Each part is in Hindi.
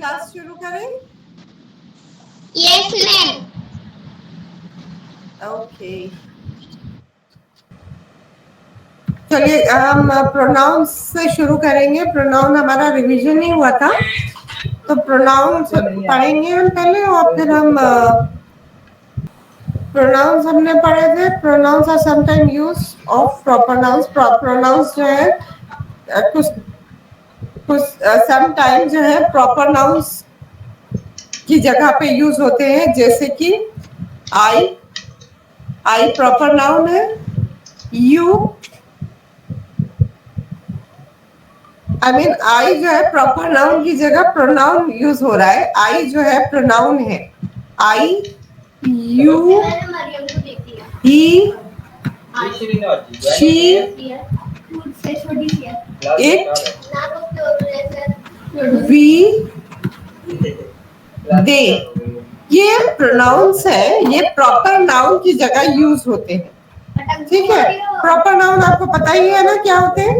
क्लास शुरू करें? Yes ma'am. ओके, चलिए हम प्रोनाउंस से शुरू करेंगे। प्रोनाउन हमारा रिवीजन नहीं हुआ था, तो प्रोनाउंस पढ़ेंगे हम पहले और फिर हम प्रोनाउंस हमने पढ़े थे। Pronouns are sometime use of proper nouns. Pronouns जो है कुछ कुछ समटाइम जो है प्रॉपर नाउंस की जगह पे यूज होते हैं, जैसे कि आई। आई प्रॉपर नाउन है। यू, आई जो है प्रॉपर नाउन की जगह प्रोनाउन यूज हो रहा है। आई जो है प्रोनाउन है। I, you, he, she, it, we, they. ये प्रोनाउंस है, ये प्रॉपर नाउन की जगह यूज होते हैं। ठीक है, प्रॉपर नाउन आपको पता ही है ना क्या होते हैं।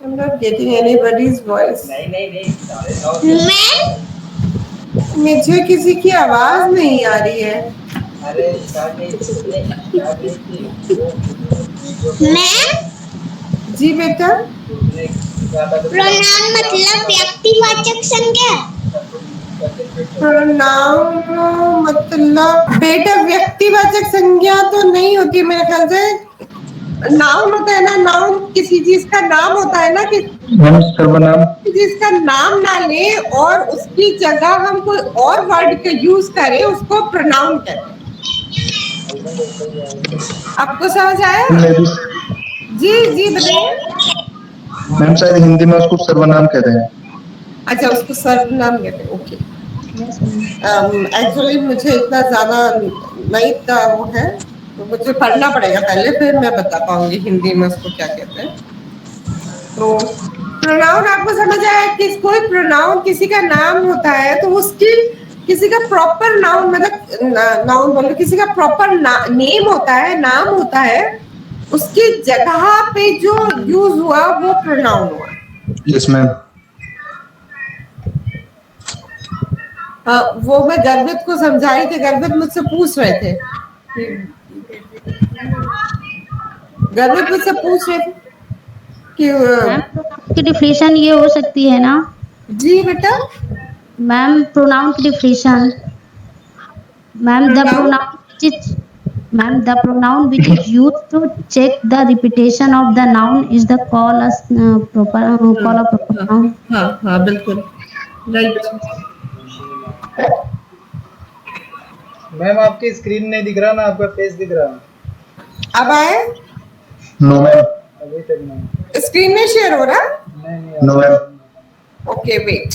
I'm not getting anybody's voice. Ma'am मुझे किसी की आवाज नहीं आ रही है। मैम जी बेटा। प्रोनाउन मतलब व्यक्तिवाचक संज्ञा। प्रोनाउन मतलब बेटा व्यक्तिवाचक संज्ञा तो नहीं होती मेरे ख्याल से। नाउन होता है ना, नाउन किसी चीज का नाम होता है ना, कि सर्वनाम। जिसका नाम ना ले और उसकी जगह हम कोई और वर्ड का यूज करें, उसको प्रोनाउन कहते हैं। आपको समझ आया? जी जी बताइए। मैम शायद हिंदी में उसको सर्वनाम कहते हैं। अच्छा, उसको सर्वनाम कहते हैं। ओके। एक्चुअली मुझे इतना ज्यादा नहीं था वो है, तो मुझे पढ़ना पड़ेगा पहले, फिर मैं बता पाऊंगी हिंदी में उसको क्या कहते हैं। तो प्रोनाउन आपको समझ आया कि कोई प्रोनाउन किसी का नाम होता है तो उसकी किसी का प्रॉपर नाउन मतलब नाउन बोलो, किसी का प्रॉपर नेम होता है, नाम होता है, उसकी जगह पे जो यूज हुआ वो प्रोनाउन हुआ। Yes ma'am. वो मैं गर्भित को समझाई थी। गर्भित मुझसे पूछ रहे थे, गर्भित मुझसे पूछ रहे थे कि मैम प्रोनाउन की डिफिनेशन ये हो सकती है ना? जी बेटा। मैम प्रोनाउन की definition, ma'am the pronoun which is ma'am the pronoun which is used to check the repetition of the noun is the call as proper call of proper noun. हाँ हाँ बिल्कुल राइट। मैम आपकी स्क्रीन नहीं दिख रहा ना, आपका फेस दिख रहा। अब आए? No ma'am. अभी तक नहीं। स्क्रीन में शेयर हो रहा? नहीं नो मैम। Okay wait.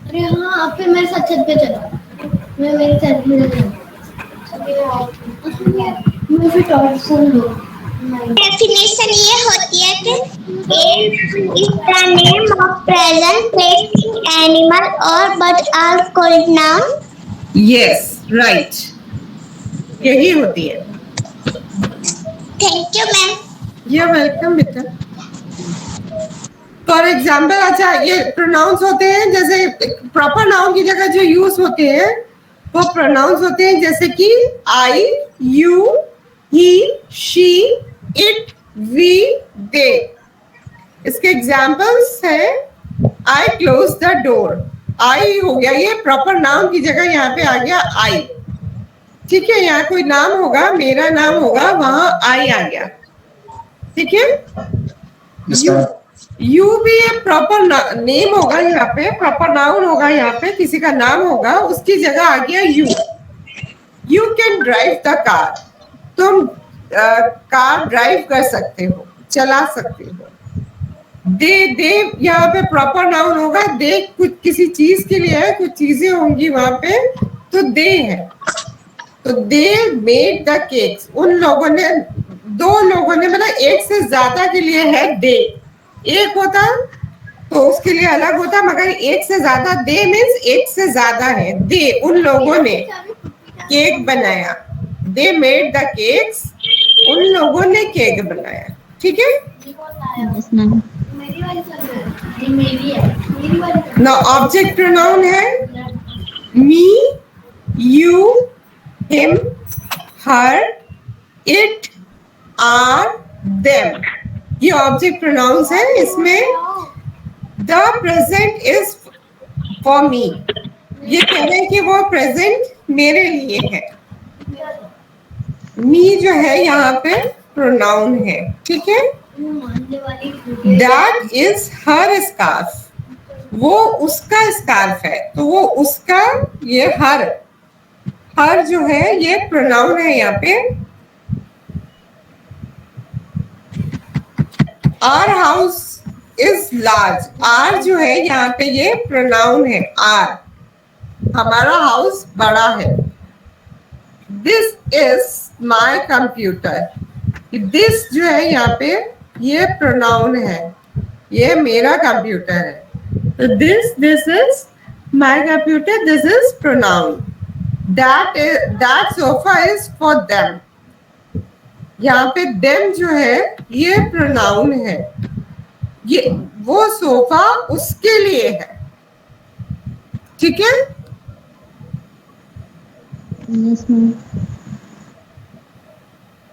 अरे हाँ, आप फिर मेरे साथ छत पे चलो। मैं मेरे साथ में डेफिनेशन ये होती है कि is the name of present place animal और but are called noun. Yes right, यही होती है। Thank you ma'am. You welcome बेटा। फॉर एग्जाम्पल, अच्छा ये प्रोनाउंस होते हैं, जैसे प्रॉपर नाउन की जगह जो यूज होते हैं वो प्रोनाउंस होते हैं, जैसे कि I, you, he, she, it, we, they. इसके एग्जाम्पल्स है I close the door. I हो गया, ये प्रॉपर नाउन की जगह यहाँ पे आ गया आई। ठीक है, यहाँ कोई नाम होगा, मेरा नाम होगा, वहां आई आ गया। ठीक है। Yes you, ma'am. यू भी एक प्रॉपर नेम होगा, यहाँ पे प्रॉपर नाउन होगा, यहाँ पे किसी का नाम होगा, उसकी जगह आ गया you. You can drive the car. तुम कार ड्राइव कर सकते हो, चला सकते हो। दे, दे यहाँ पे प्रॉपर नाउन होगा। दे कुछ किसी चीज के लिए है, कुछ चीजें होंगी वहां पे, तो दे है। तो दे मेड द केक्स। उन लोगों ने, दो लोगों ने, मतलब एक से ज्यादा के लिए है दे। एक होता तो उसके लिए अलग होता, मगर एक से ज्यादा, दे मीन्स एक से ज्यादा है। दे उन लोगों ने केक बनाया। They made the cakes. उन लोगों ने केक बनाया। ठीक है। Yes ma'am. Now object pronoun है me, you, him, her, it, are, them. ये ऑब्जेक्ट प्रोनाउंस है। इसमें the present is for me, ये कह रहे हैं कि वो प्रेजेंट मेरे लिए है। मी जो है यहाँ पे प्रोनाउन है, ठीक है। दैट इज हर स्कार्फ, वो उसका स्कार्फ है, तो वो उसका, ये हर जो है ये प्रोनाउन है यहाँ पे। Our house is large, our जो है यहाँ पे ये प्रोनाउन है। आर, हमारा हाउस बड़ा है। This is my computer, this जो है यहाँ पे ये प्रोनाउन है, ये मेरा कंप्यूटर है। This is my computer, this is pronoun. That sofa is for them, यहाँ पे देम जो है ये प्रोनाउन है, ये वो सोफा उसके लिए है, ठीक है। Yes ma'am.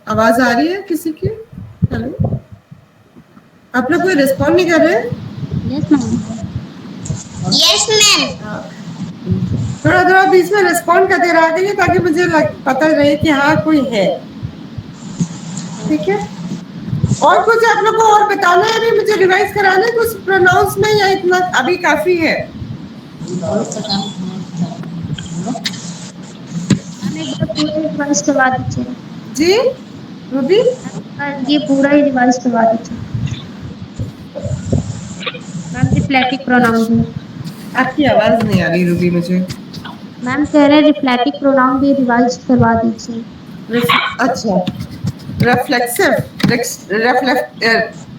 आवाज आ रही है किसी की? हेलो, आप लोग कोई रिस्पॉन्ड नहीं कर रहे हैं? Yes ma'am. Yes, ma'am. थोड़ा थोड़ा बीच में रिस्पॉन्ड करते रहा करिए ताकि मुझे पता रहे कि हाँ कोई है, ठीक है। और कुछ आप लोग को और बताना है? अभी मुझे रिवाइज कराना है कुछ प्रोनाउंस में, या इतना अभी काफी है? मैम एक बार पूरा रिवाइज करवा दीजिए। जी रूबी, ये पूरा ही रिवाइज करवा दीजिए मैम। रिफ्लेक्टिव प्रोनाउन भी। आपकी आवाज नहीं आ रही रूबी मुझे। मैम कह रहे हैं रिफ्लेक्टिव प्रोनाउन भी रिवाइज करवा दीजिए। अच्छा, reflexive,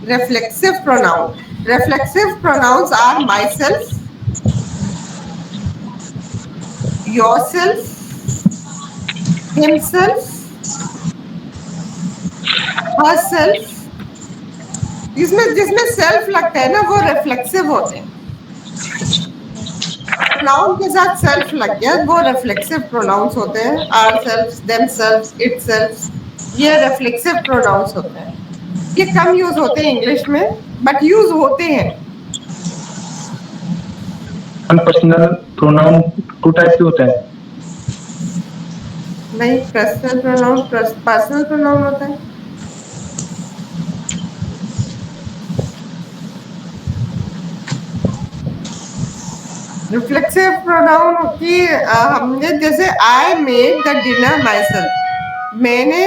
reflexive pronoun. Reflexive pronouns are myself, yourself, himself, herself. जिसमें जिसमें सेल्फ लगता है ना वो रिफ्लेक्सिव होते हैं। प्रोनाउन के साथ सेल्फ लग गया वो रिफ्लेक्सिव प्रोनाउंस होते हैं। Ourself, themself, itself, ये रिफ्लेक्सिव प्रोनाउंस होते हैं। ये कम यूज होते हैं इंग्लिश में, बट यूज होते हैं। पर्सनल प्रोनाउन 2 टाइप के होते हैं। नहीं, पर्सनल प्रोनाउन पर्सनल प्रोनाउन होता है। रिफ्लेक्सिव प्रोनाउन की हमने जैसे आई made the dinner myself, मैंने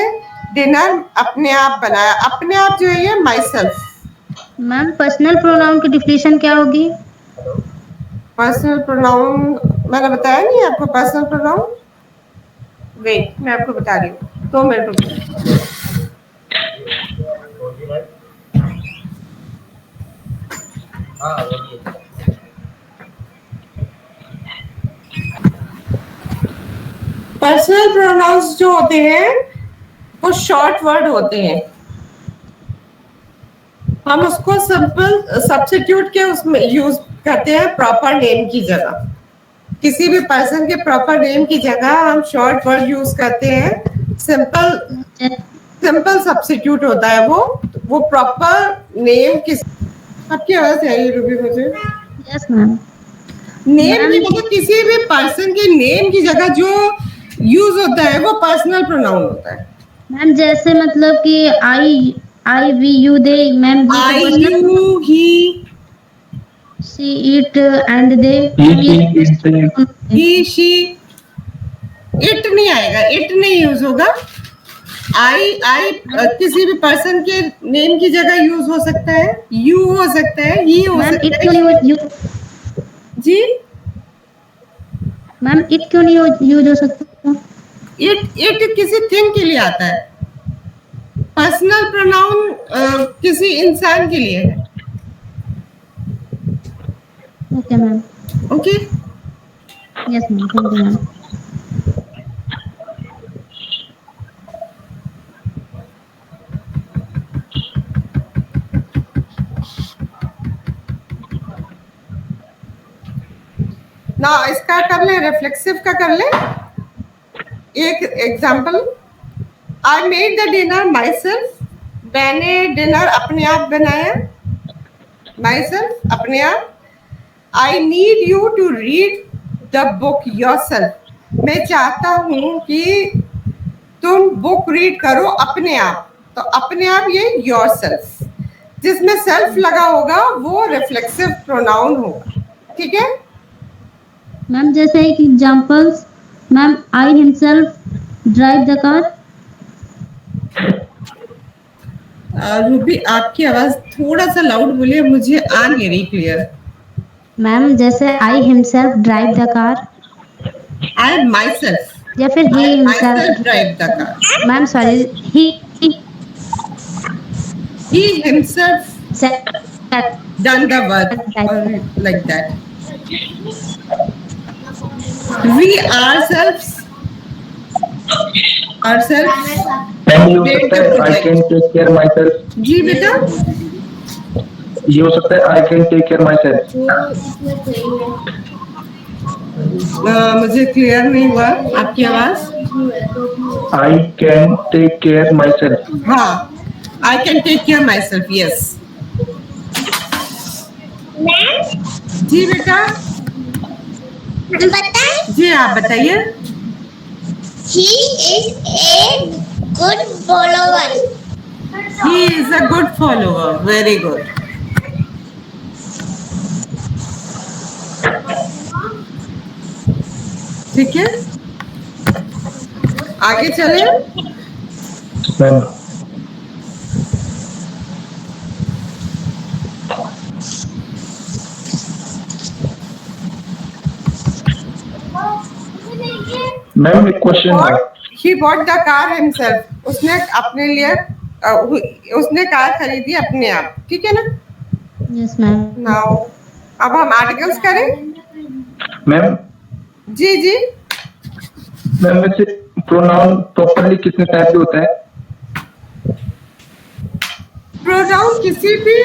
डिनर अपने आप बनाया। अपने आप जो है ये my self. Ma'am personal pronoun की डिफिनेशन क्या होगी? पर्सनल प्रोनाउन मैंने बताया नहीं आपको। पर्सनल प्रोनाउन, वेट मैं आपको बता रही हूँ, 2 मिनट रुकिए। पर्सनल प्रोनाउंस जो होते हैं वो शॉर्ट वर्ड होते हैं। हम उसको सिंपल सब्स्टिट्यूट के उसमें यूज करते हैं प्रॉपर नेम की जगह। किसी भी पर्सन के प्रॉपर नेम की जगह हम शॉर्ट वर्ड यूज करते हैं। सिंपल सब्स्टिट्यूट होता है वो प्रॉपर नेम किस। आपकी आवाज आई रूबी मुझे? Yes ma'am. नेम की मतलब किसी भी पर्सन के नेम की जगह जो यूज होता है वो पर्सनल प्रोनाउन होता है। मैम जैसे मतलब कि I we you they, ma'am I you he, she it and they, he she. It नहीं आएगा, इट नहीं यूज होगा। आई किसी भी पर्सन के नेम की जगह यूज हो सकता है। यू हो सकता है, ही हो मैम इट सकता क्यों है। नहीं जी मैम इट क्यों नहीं यूज हो सकता? इट किसी थिंग के लिए आता है। पर्सनल प्रोनाउन किसी इंसान के लिए है। Okay ma'am. Okay, yes ma'am, thank you ma'am. ना इसका कर ले, रिफ्लेक्सिव का कर ले। एक example, I made the dinner myself, मैंने डिनर अपने आप बनाया, माई सेल्फ अपने आप। I need you to read the book yourself, मैं चाहता हूं कि तुम बुक रीड करो अपने आप, तो अपने आप ये योर सेल्फ, जिसमें सेल्फ लगा होगा वो रिफ्लेक्सिव प्रोनाउन होगा, ठीक है। मैम जैसे एक examples, ma'am I himself drive the car. Ruby आपकी आवाज थोड़ा सा लाउड बोलिए, मुझे आ नहीं रही क्लियर। मैम जैसे I himself drive the car, I myself, या फिर he I myself himself. Drive the car, ma'am sorry, he he himself self done the work, or like that. We ourselves ma'am ये हो सकता है I can take care myself. जी बेटा, ये हो सकता है I can take care myself. मुझे क्लियर नहीं हुआ आपकी आवाज। I can take care my self. हाँ, I can take care myself, yes. Ma'am जी बेटा, हम बताएं, जी आप बताइए। he is a good follower. He is a good follower, very good. ठीक है, आगे चले। मैम मैम एक क्वेश्चन है। He bought the car himself, उसने अपने लिए उसने कार खरीदी अपने आप, ठीक है ना। Yes ma'am. नाउ अब हम आर्टिकल्स करें। मैम जी जी, मैम वैसे प्रोनाउन प्रॉपरली कितने टाइप के होता है? प्रोनाउन किसी भी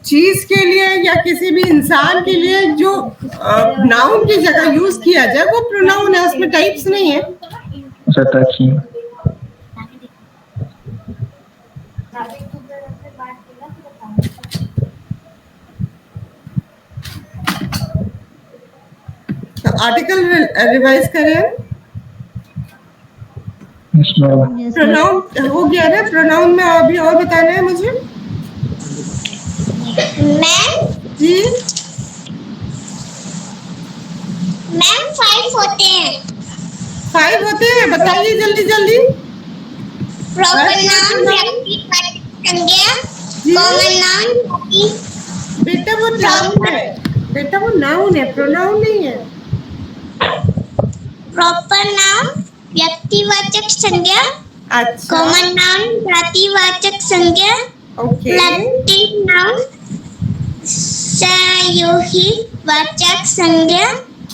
चीज के लिए या किसी भी इंसान के लिए जो नाउन की जगह यूज किया जाए वो प्रोनाउन है, उसमें टाइप्स नहीं है। अच्छा टाइप्स नहीं। आर्टिकल रिवाइज करें। Yes ma'am. यस प्रोनाउन हो गया ना, प्रोनाउन में अभी और बताना है मुझे। मैम जी मैम 5 होते हैं। 5 होते हैं, बताइए जल्दी जल्दी। प्रॉपर नाउन, व्यक्तिवाचक संज्ञा, कॉमन नाउन, जाति। बेटा वो नाउन है, बेटा वो नाउन है, प्रोनाउन नहीं है। प्रॉपर नाउन व्यक्तिवाचक संज्ञा, अच्छा, कॉमन नाउन जातिवाचक संज्ञा, ओके, कलेक्टिव नाउन सहयोगी वाचक संज्ञा,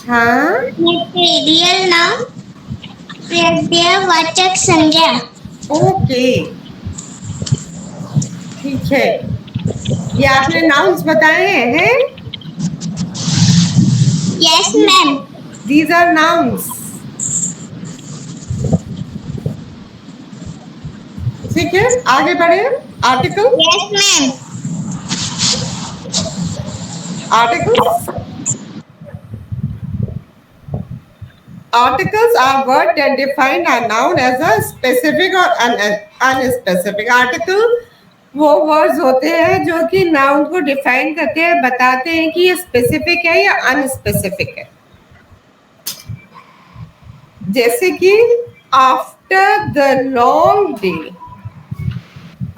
हाँ, मटेरियल नाउन पर्यायवाचक संज्ञा। ओके, ठीक है। ये आपने नाउन्स बताए हैं। Yes ma'am. These are nouns. ठीक है, आगे बढ़े। Article, yes ma'am. Articles, articles are word that define a noun as a specific or unspecific. article वो वर्ड्स होते हैं जो कि नाउन को डिफाइन करते हैं, बताते हैं कि ये स्पेसिफिक है या अनस्पेसिफिक है। जैसे कि after the long day,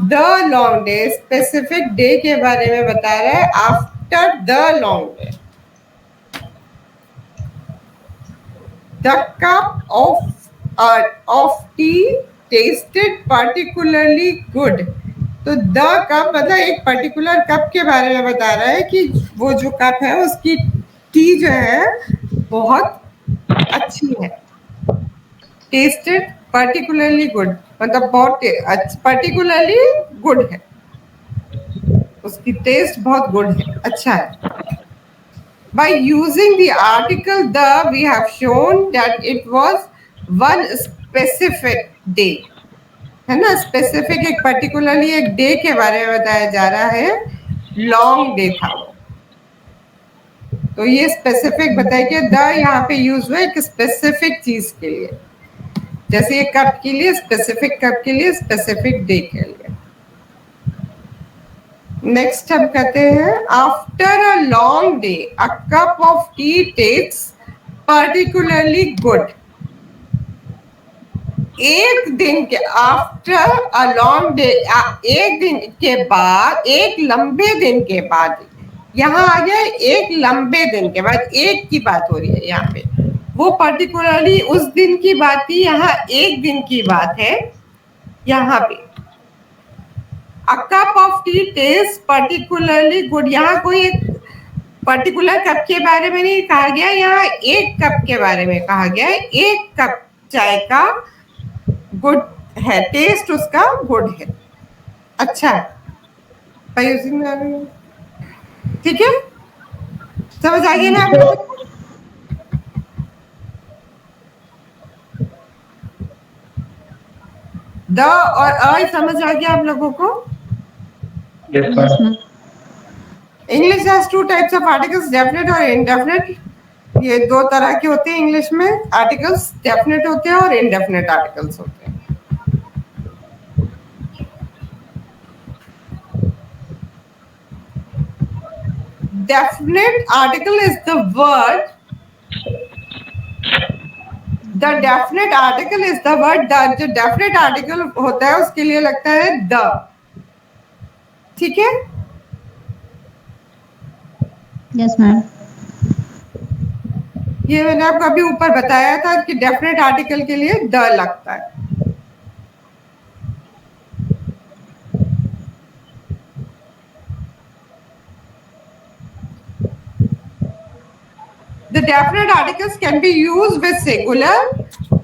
the long day specific day के बारे में बता रहा है, after the long day. The cup of tea tasted particularly good. तो द कप मतलब एक पर्टिकुलर कप के बारे में बता रहा है कि वो जो कप है उसकी टी जो है बहुत अच्छी है। टेस्टेड पर्टिकुलरली गुड मतलब बहुत पर्टिकुलरली गुड है, उसकी टेस्ट बहुत गुड है, अच्छा है। By using the article the, we have shown that it was one specific day. है ना, स्पेसिफिक एक पर्टिकुलरली एक डे के बारे में बताया जा रहा है, लॉन्ग डे था वो। तो ये स्पेसिफिक बताया कि द यहाँ पे यूज हुआ एक स्पेसिफिक चीज के लिए, जैसे ये कप के लिए स्पेसिफिक कप के लिए, स्पेसिफिक डे के लिए। नेक्स्ट हम कहते हैं after a long day a cup of T tests particularly good. एक दिन के आफ्टर अ लॉन्ग डे, एक दिन के बाद, एक लंबे दिन के बाद, यहाँ आ गया एक लंबे दिन के बाद, एक की बात हो रही है यहाँ पे, वो पर्टिकुलरली उस दिन की बात थी, यहाँ एक दिन की बात है यहाँ पे। A cup of tea taste particularly good, यहाँ कोई एक पर्टिकुलर कप के बारे में नहीं कहा गया, यहाँ एक कप के बारे में कहा गया है। एक कप चाय का गुड है, टेस्ट उसका गुड है, अच्छा है। ठीक है, समझ आ गया ना आप लोगों को? द और अ समझ आ गया आप लोगों को? Yes, ma'am. English has two types of articles, definite और इनडेफिनेट। ये दो तरह के होते हैं इंग्लिश में आर्टिकल्स, डेफिनेट होते हैं और इनडेफिनेट आर्टिकल्स होते हैं। Definite article is the word, the definite article is the word, जो definite article होता है उसके लिए लगता है the, ठीक है? Yes, ma'am. ये मैंने आपको अभी ऊपर बताया था कि definite article के लिए the लगता है। The definite articles can be used with singular।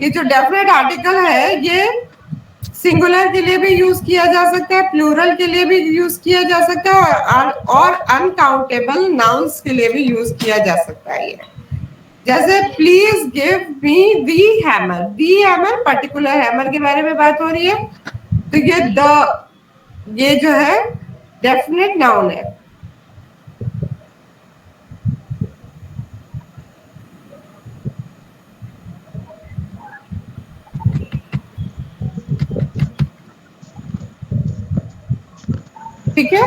ये जो definite article है ये सिंगुलर के लिए भी यूज किया जा सकता है, प्लूरल के लिए भी यूज किया जा सकता है और अनकाउंटेबल नाउन्स के लिए भी यूज किया जा सकता है। ये जैसे please give me the hammer, the hammer particular hammer के बारे में बात हो रही है, तो ये द, ये जो है डेफिनेट नाउन है। ठीक है,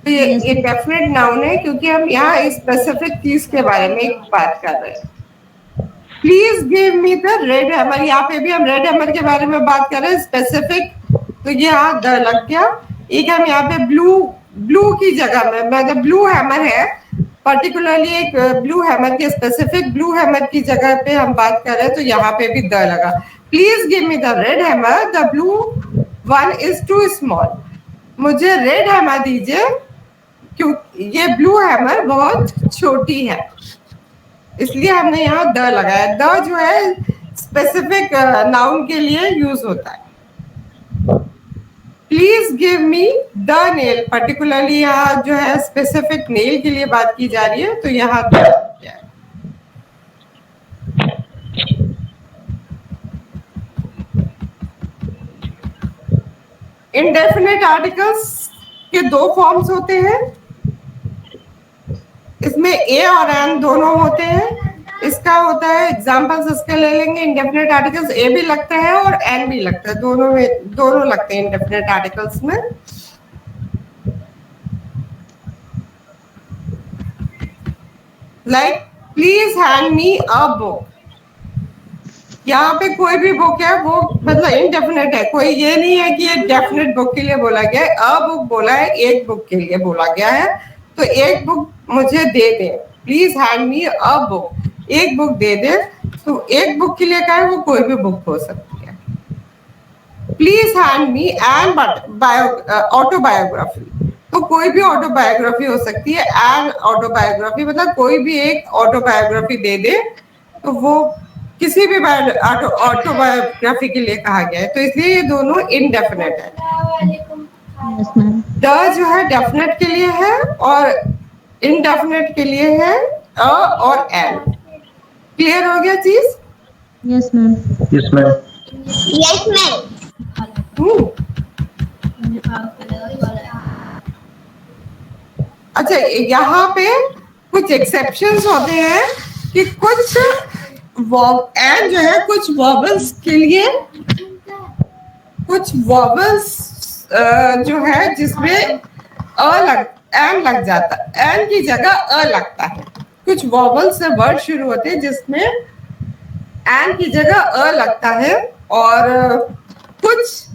तो ये डेफिनेट नाउन है क्योंकि हम यहाँ स्पेसिफिक चीज के बारे में बात कर रहे हैं। Please give me the red hammer, यहाँ पे भी हम रेड हैमर के बारे में बात कर रहे हैं स्पेसिफिक, तो ये यहाँ द लग गया। एक हम यहाँ पे ब्लू की जगह में, मतलब ब्लू हैमर है, पर्टिकुलरली एक ब्लू हैमर के स्पेसिफिक ब्लू हैमर की जगह पे हम बात कर रहे हैं, तो यहाँ पे भी द लगा। Please give me the red hammer, the blue one is too small, मुझे रेड हैमर दीजिए क्योंकि ये ब्लू हैमर बहुत छोटी है, इसलिए हमने यहाँ द लगाया। द जो है स्पेसिफिक नाउन के लिए यूज होता है। Please give me the nail, particularly यहाँ जो है स्पेसिफिक नेल के लिए बात की जा रही है, तो यहाँ द है। इनडेफिनेट आर्टिकल्स के दो फॉर्म्स होते हैं, इसमें ए और एन दोनों होते हैं। इसका होता है एग्जांपल्स इसके ले लेंगे, इंडेफिनेट आर्टिकल्स ए भी लगता है और एन भी लगता है, दोनों लगते हैं इंडेफिनेट आर्टिकल्स में। Like please hand me a book, यहाँ पे कोई भी बुक है वो मतलब इनडेफिनेट है, कोई ये नहीं है कि ये डेफिनेट बुक के लिए बोला गया है। अ बुक बोला है, एक बुक के लिए बोला गया है, तो एक बुक मुझे दे दे, please hand me a book, एक बुक दे दे, तो एक बुक के लिए कहा है वो कोई भी बुक हो सकती है। Please hand me an autobiography, तो कोई भी ऑटोबायोग्राफी हो सकती है। एन ऑटोबायोग्राफी मतलब कोई भी एक ऑटोबायोग्राफी दे दे, तो वो किसी भी ऑटोबायोग्राफी के लिए कहा गया है, तो इसलिए ये दोनों इनडेफिनेट है। द जो है डेफिनेट के लिए है और इनडेफिनेट के लिए है अ और एन। क्लियर हो गया चीज? Yes ma'am. Yes ma'am. Yes, ma'am. हम्म। अच्छा, यहाँ पे कुछ एक्सेप्शंस होते हैं कि कुछ एन जो है कुछ वर्बल्स के लिए, कुछ वर्बल्स जो है जिसमें एन लग जाता, एन की जगह अ लगता है। कुछ वर्बल से वर्ड शुरू होते हैं जिसमें एन की जगह अ लगता है, और कुछ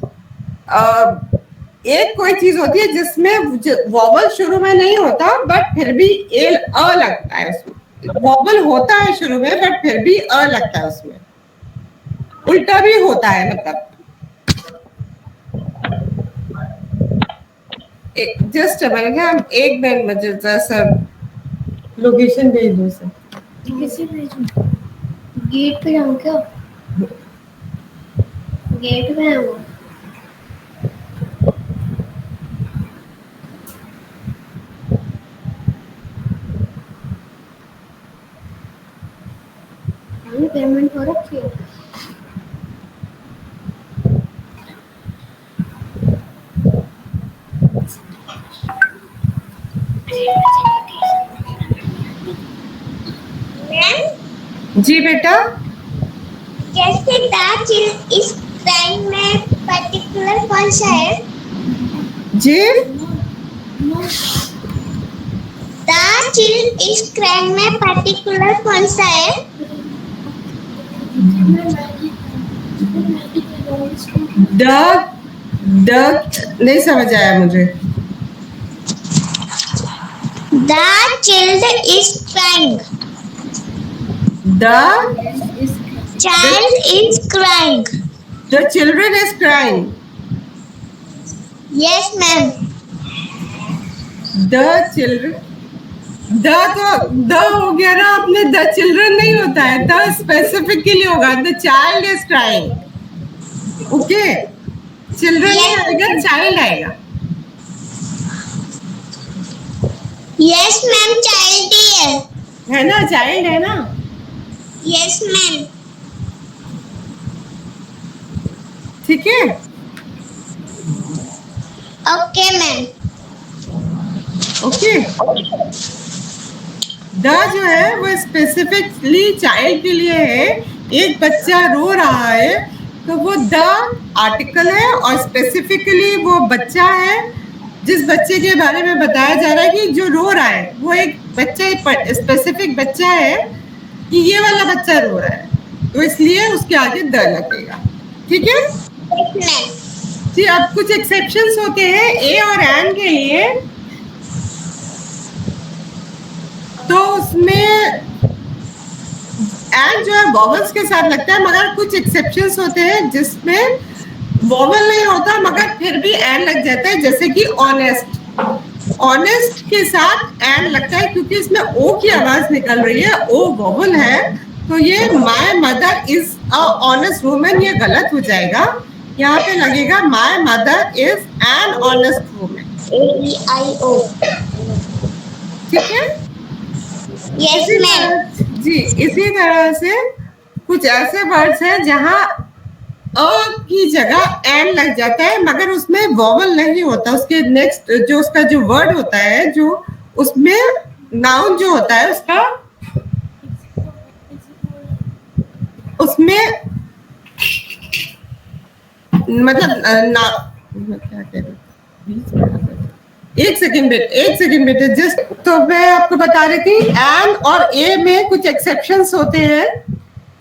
एक कोई चीज होती है जिसमें वॉवल शुरू में नहीं होता बट फिर भी एल अ लगता है उसमें। वॉवल होता है शुरू में बट फिर भी अ लगता है उसमें। उल्टा भी होता है, मतलब जस्ट हम एक मिनट मुझे सर लोकेशन भेज दो सर। किसी भेजूं? गेट पे जाऊं क्या? गेट पे है वो। पेमेंट हो रखी है? Ma'am, जी बेटा। जैसे द चिल इस क्राइंग में पर्टिकुलर कौन सा है? जी द चिल इस क्राइंग में पर्टिकुलर कौन सा है? द नहीं समझ आया मुझे। The chilled is crying. The child is crying. Children is crying. Yes ma'am. The children, the हो गया ना, अपने द चिल्ड्रन नहीं होता है, द स्पेसिफिक के लिए होगा। The child is crying. Okay, children नहीं आएगा, चाइल्ड आएगा। यस मैम, चाइल्ड ही है ना, चाइल्ड है ना। Yes ma'am. ठीक है, ओके मैम। ओके। द जो है वो स्पेसिफिकली चाइल्ड के लिए है। एक बच्चा रो रहा है तो वो द आर्टिकल है, और स्पेसिफिकली वो बच्चा है जिस बच्चे के बारे में बताया जा रहा है कि जो रो रहा है वो एक बच्चा, स्पेसिफिक बच्चा है कि ये वाला बच्चा रो रहा है, तो इसलिए उसके आगे द लगेगा। ठीक है यस मैम। जी। अब कुछ एक्सेप्शंस होते हैं ए और एन के लिए, तो उसमें एन जो है वॉवल्स के साथ लगता है, मगर कुछ एक्सेप्शंस होते हैं जिसमें वॉवल नहीं होता मगर फिर भी एन लग जाता है, जैसे कि ऑनेस्ट। ऑनेस्ट के साथ एन लगता है क्योंकि इसमें ओ की आवाज निकल रही है, ओ वॉवल है, तो ये my mother is a honest woman, ये गलत हो जाएगा। यहाँ पे लगेगा my mother is an honest woman. AEIO। ठीक है यस मैम। जी। इसी तरह से कुछ ऐसे वर्ड्स हैं जहां अ की जगह एन लग जाता है मगर उसमें वॉवल नहीं होता। उसके नेक्स्ट जो उसका जो वर्ड होता है, जो उसमें नाउन जो होता है उसका, उसमें मतलब क्या कह रही, एक सेकेंड बेटे जस्ट। तो मैं आपको बता रही थी एन और ए में कुछ एक्सेप्शंस होते हैं,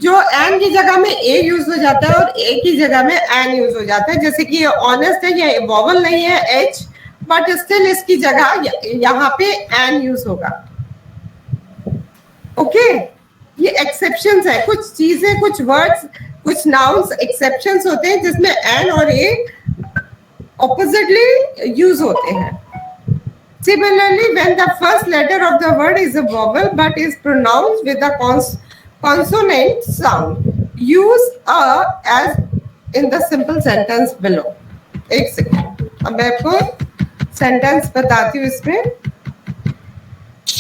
जो एन की जगह में ए यूज हो जाता है और ए की जगह में एन यूज हो जाता है। जैसे कि ऑनेस्ट है, ये वॉवल नहीं है एच, बट स्टिल इसकी जगह यहाँ पे एन यूज होगा। ओके, ये एक्सेप्शंस है। कुछ चीजें, कुछ वर्ड्स, कुछ नाउन्स एक्सेप्शंस होते हैं जिसमें एन और ए ऑपोजिटली यूज होते हैं। Similarly, when the first letter of the word is a vowel but is pronounced with a consonant sound, use a as in the simple sentence below. एक सेकेंड, अब मैं आपको सेंटेंस बताती हूँ इसमें।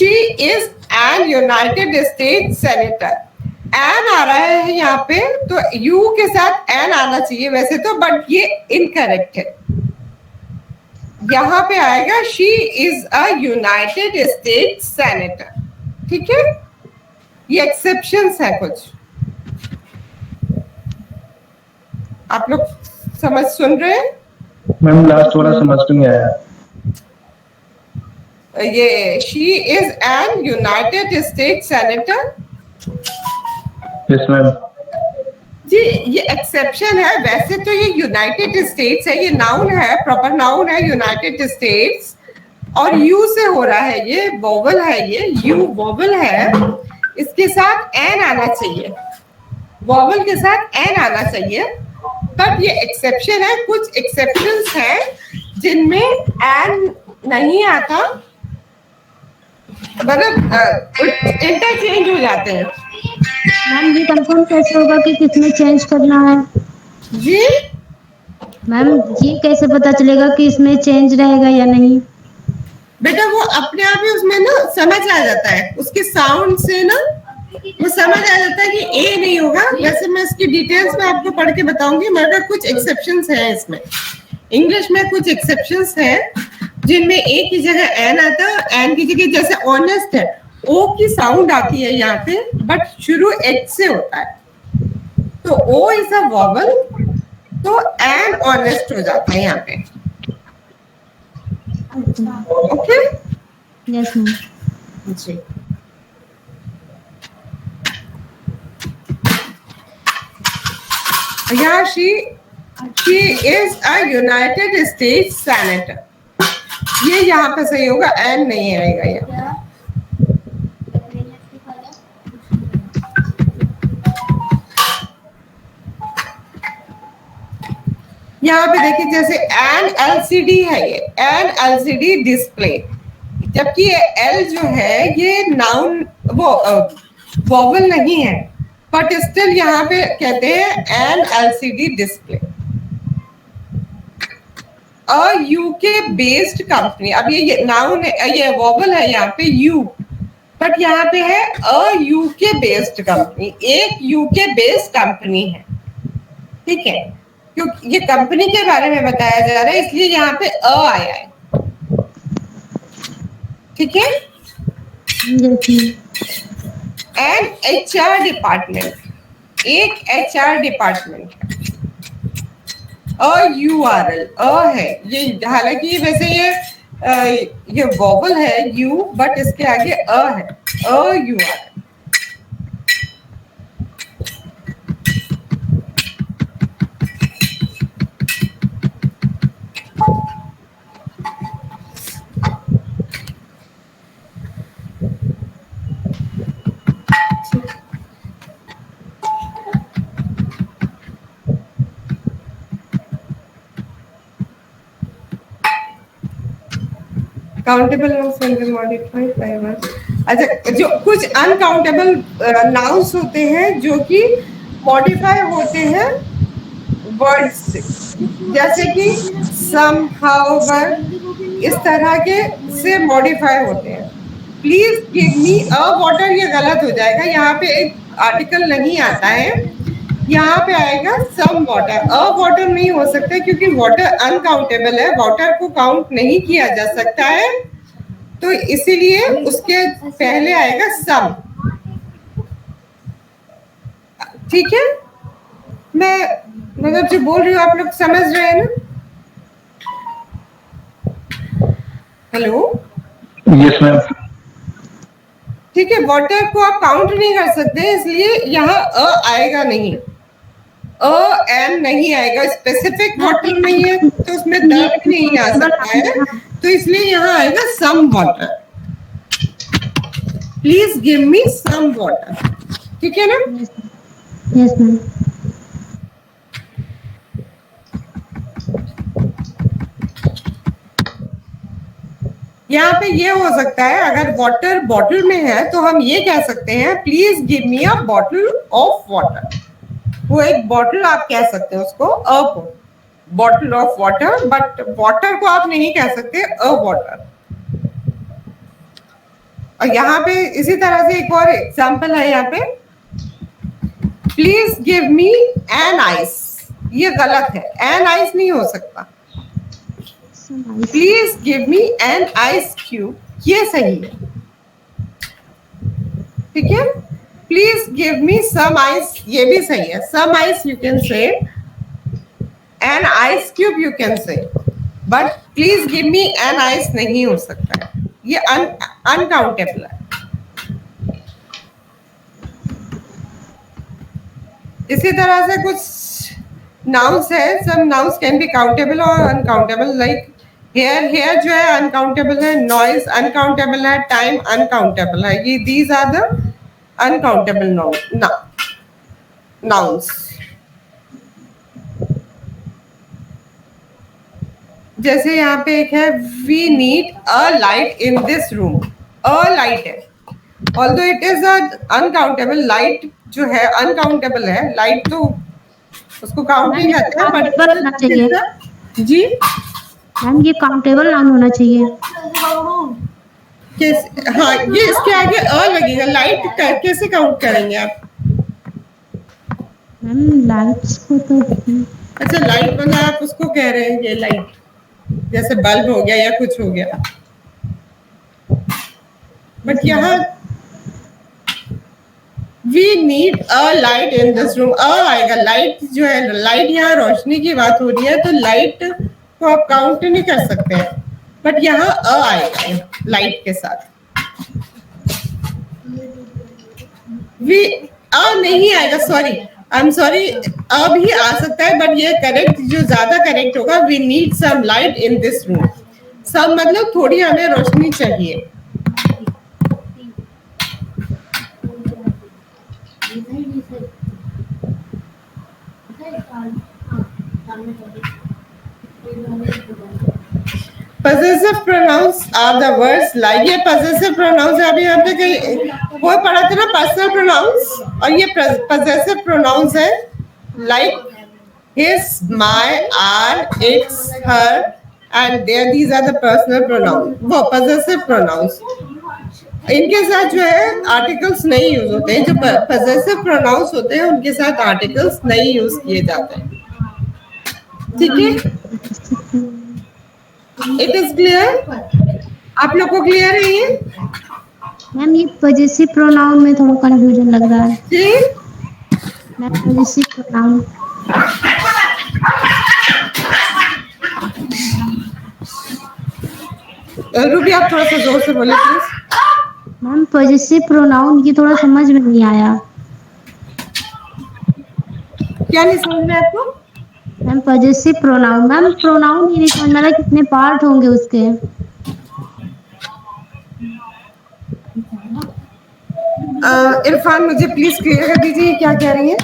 She is an United State senator. An आ रहा है यहाँ पे, तो यू के साथ एन आना चाहिए वैसे तो, बट ये इनकरेक्ट है। यहाँ पे आएगा she is a United State senator. ठीक है, ये एक्सेप्शंस है कुछ। आप लोग समझ सुन रहे हैं? मैम लास्ट थोड़ा समझ में नहीं आया। ये she is an United State senator. Yes ma'am. जी ये एक्सेप्शन है, वैसे तो ये यूनाइटेड स्टेट्स है, ये नाउन है, प्रॉपर नाउन है यूनाइटेड स्टेट्स, और यू से हो रहा है, ये वोवल है, ये यू वोवल है, इसके साथ एन आना चाहिए, वोवल के साथ एन आना चाहिए, बट ये एक्सेप्शन है। कुछ एक्सेप्शंस हैं जिनमें एन नहीं आता, मतलब इंटरचेंज हो जाते हैं। मैम ये कंफर्म कैसे होगा कि किसमें चेंज करना है? जी मैम ये कैसे पता चलेगा कि इसमें चेंज रहेगा या नहीं? बेटा वो अपने आप ही उसमें ना समझ आ जाता है, उसके साउंड से ना वो समझ आ जाता है कि ए नहीं होगा। वैसे मैं इसकी डिटेल्स में आपको पढ़ के बताऊंगी, मगर कुछ एक्सेप्शंस हैं इसमें। इंग्लिश में कुछ एक्सेप्शंस हैं जिनमें ए की जगह एन आता है, एन की जगह जैसे ऑनेस्ट है, ओ की साउंड आती है यहाँ पे, बट शुरू एच से होता है, तो ओ इज अ वॉवल, तो एन ऑनेस्ट हो जाता है यहाँ पे। Okay yes ma'am. जी यहाँ she is a United States Senator, ये यहाँ पे सही होगा, एन नहीं आएगा यहाँ। यहाँ पे देखिए जैसे एन एलसीडी है, ये एन एलसीडी डिस्प्ले, जबकि ये एल जो है ये नाउन वो वोवल नहीं है, बट स्टिल यहाँ पे कहते हैं an LCD display. A UK based company, अब ये नाउन है, ये वोवल है यहाँ पे यू, बट यहाँ पे है अ यूके बेस्ड कंपनी, एक यूके बेस्ड कंपनी है। ठीक है, क्योंकि ये कंपनी के बारे में बताया जा रहा है इसलिए यहाँ पे अ आया है। ठीक है, एन एचआर डिपार्टमेंट, एक एचआर डिपार्टमेंट है। यूआरएल अ है ये, हालांकि वैसे ये वोवल है यू, बट इसके आगे अ है, URL. Countable modified by word. अच्छा, जो कुछ अनकाउंटेबल नाउन्स होते हैं जो कि मॉडिफाई होते हैं वर्ड्स से, जैसे कि सम, हाउएवर, इस तरह के से मॉडिफाई होते हैं। Please give me a water, ये गलत हो जाएगा, यहाँ पे एक आर्टिकल नहीं आता है, यहाँ पे आएगा सम वाटर। अ वाटर नहीं हो सकता क्योंकि वाटर अनकाउंटेबल है, वाटर को काउंट नहीं किया जा सकता है, तो इसीलिए उसके पहले आएगा सम। ठीक है, मैं मतलब जो बोल रही हूँ आप लोग समझ रहे हैं ना? Hello, yes ma'am. ठीक है, वाटर को आप काउंट नहीं कर सकते इसलिए यहाँ अ आएगा नहीं, अ एन नहीं आएगा, स्पेसिफिक वाटर नहीं है तो उसमें द भी नहीं आ सकता है, तो इसलिए यहाँ आएगा some water. Please give me some water. ठीक है ना? Yes ma'am. यहाँ पे ये हो सकता है, अगर वाटर बॉटल में है तो हम ये कह सकते हैं please give me a bottle of water. वो एक बॉटल आप कह सकते हैं उसको, अ bottle of water, but water को आप नहीं कह सकते अ वाटर। और यहाँ पे इसी तरह से एक और एग्जाम्पल है यहाँ पे, please give me an ice, ये गलत है, एन आइस नहीं हो सकता, please give me an ice cube, ये सही है, ठीक है। Please give me some ice, ये भी सही है, some ice you can say, an ice cube you can say, but please give me an ice नहीं हो सकता है, ये अनकाउंटेबल है। इसी तरह से कुछ नाउन्स है, some nouns can be countable और अनकाउंटेबल, लाइक हेयर, हेयर जो है अनकाउंटेबल है, नॉइज अनकाउंटेबल है, टाइम अनकाउंटेबल है, ये these are the uncountable nouns. जैसे यहाँ पे एक है, we need a light in this room, a light है, although it is uncountable, light जो है अनकाउंटेबल है, लाइट तो उसको काउंट नहीं करते हैं, काउंटेबल होना चाहिए बट जी मैम, ये काउंटेबल नाउन होना चाहिए। हाँ, ये इसके आगे अ लगेगा, लाइट कैसे काउंट करेंगे आप? मैम लाइट्स को तो, अच्छा लाइट मतलब आप उसको कह रहे हैं, ये लाइट जैसे बल्ब हो गया या कुछ हो गया, बट यहाँ we need a light in this room, a आएगा, लाइट जो है, लाइट यहाँ रोशनी की बात हो रही है, तो लाइट को आप काउंट नहीं कर सकते हैं, बट यहाँ अ आएगा लाइट के साथ, वी अ नहीं आएगा, सॉरी आई एम सॉरी, अ भी आ सकता है, बट ये करेक्ट, जो ज्यादा करेक्ट होगा, we need some light in this room, some मतलब थोड़ी हमें रोशनी चाहिए। Possessive pronouns are the words like, ये possessive pronouns है, अभी यहाँ पे कहीं वो पढ़ा था ना personal pronouns, और ये possessive pronouns है, like his, my, our, its, her and their, these are the personal pronouns, वो possessive pronouns। इनके साथ जो है आर्टिकल्स नहीं यूज होते हैं, जो possessive pronouns होते हैं उनके साथ आर्टिकल्स नहीं यूज किए जाते हैं, ठीक है। इट इज क्लियर, आप लोग को क्लियर है ये? मैम ये पॉजेसिव प्रोनाउन में थोड़ा कंफ्यूजन लग रहा है जी मैम, पॉजेसिव प्रोनाउन। रूबी आप थोड़ा सा जोर से बोले प्लीज। मैम पॉजेसिव प्रोनाउन ये थोड़ा समझ में नहीं आया। क्या नहीं समझ में आपको? Ma'am possessive pronoun, ma'am pronoun ही नहीं समझ में आ रहा, कितने पार्ट होंगे उसके? इरफान मुझे प्लीज क्लियर कर दीजिए, क्या कह रही हैं?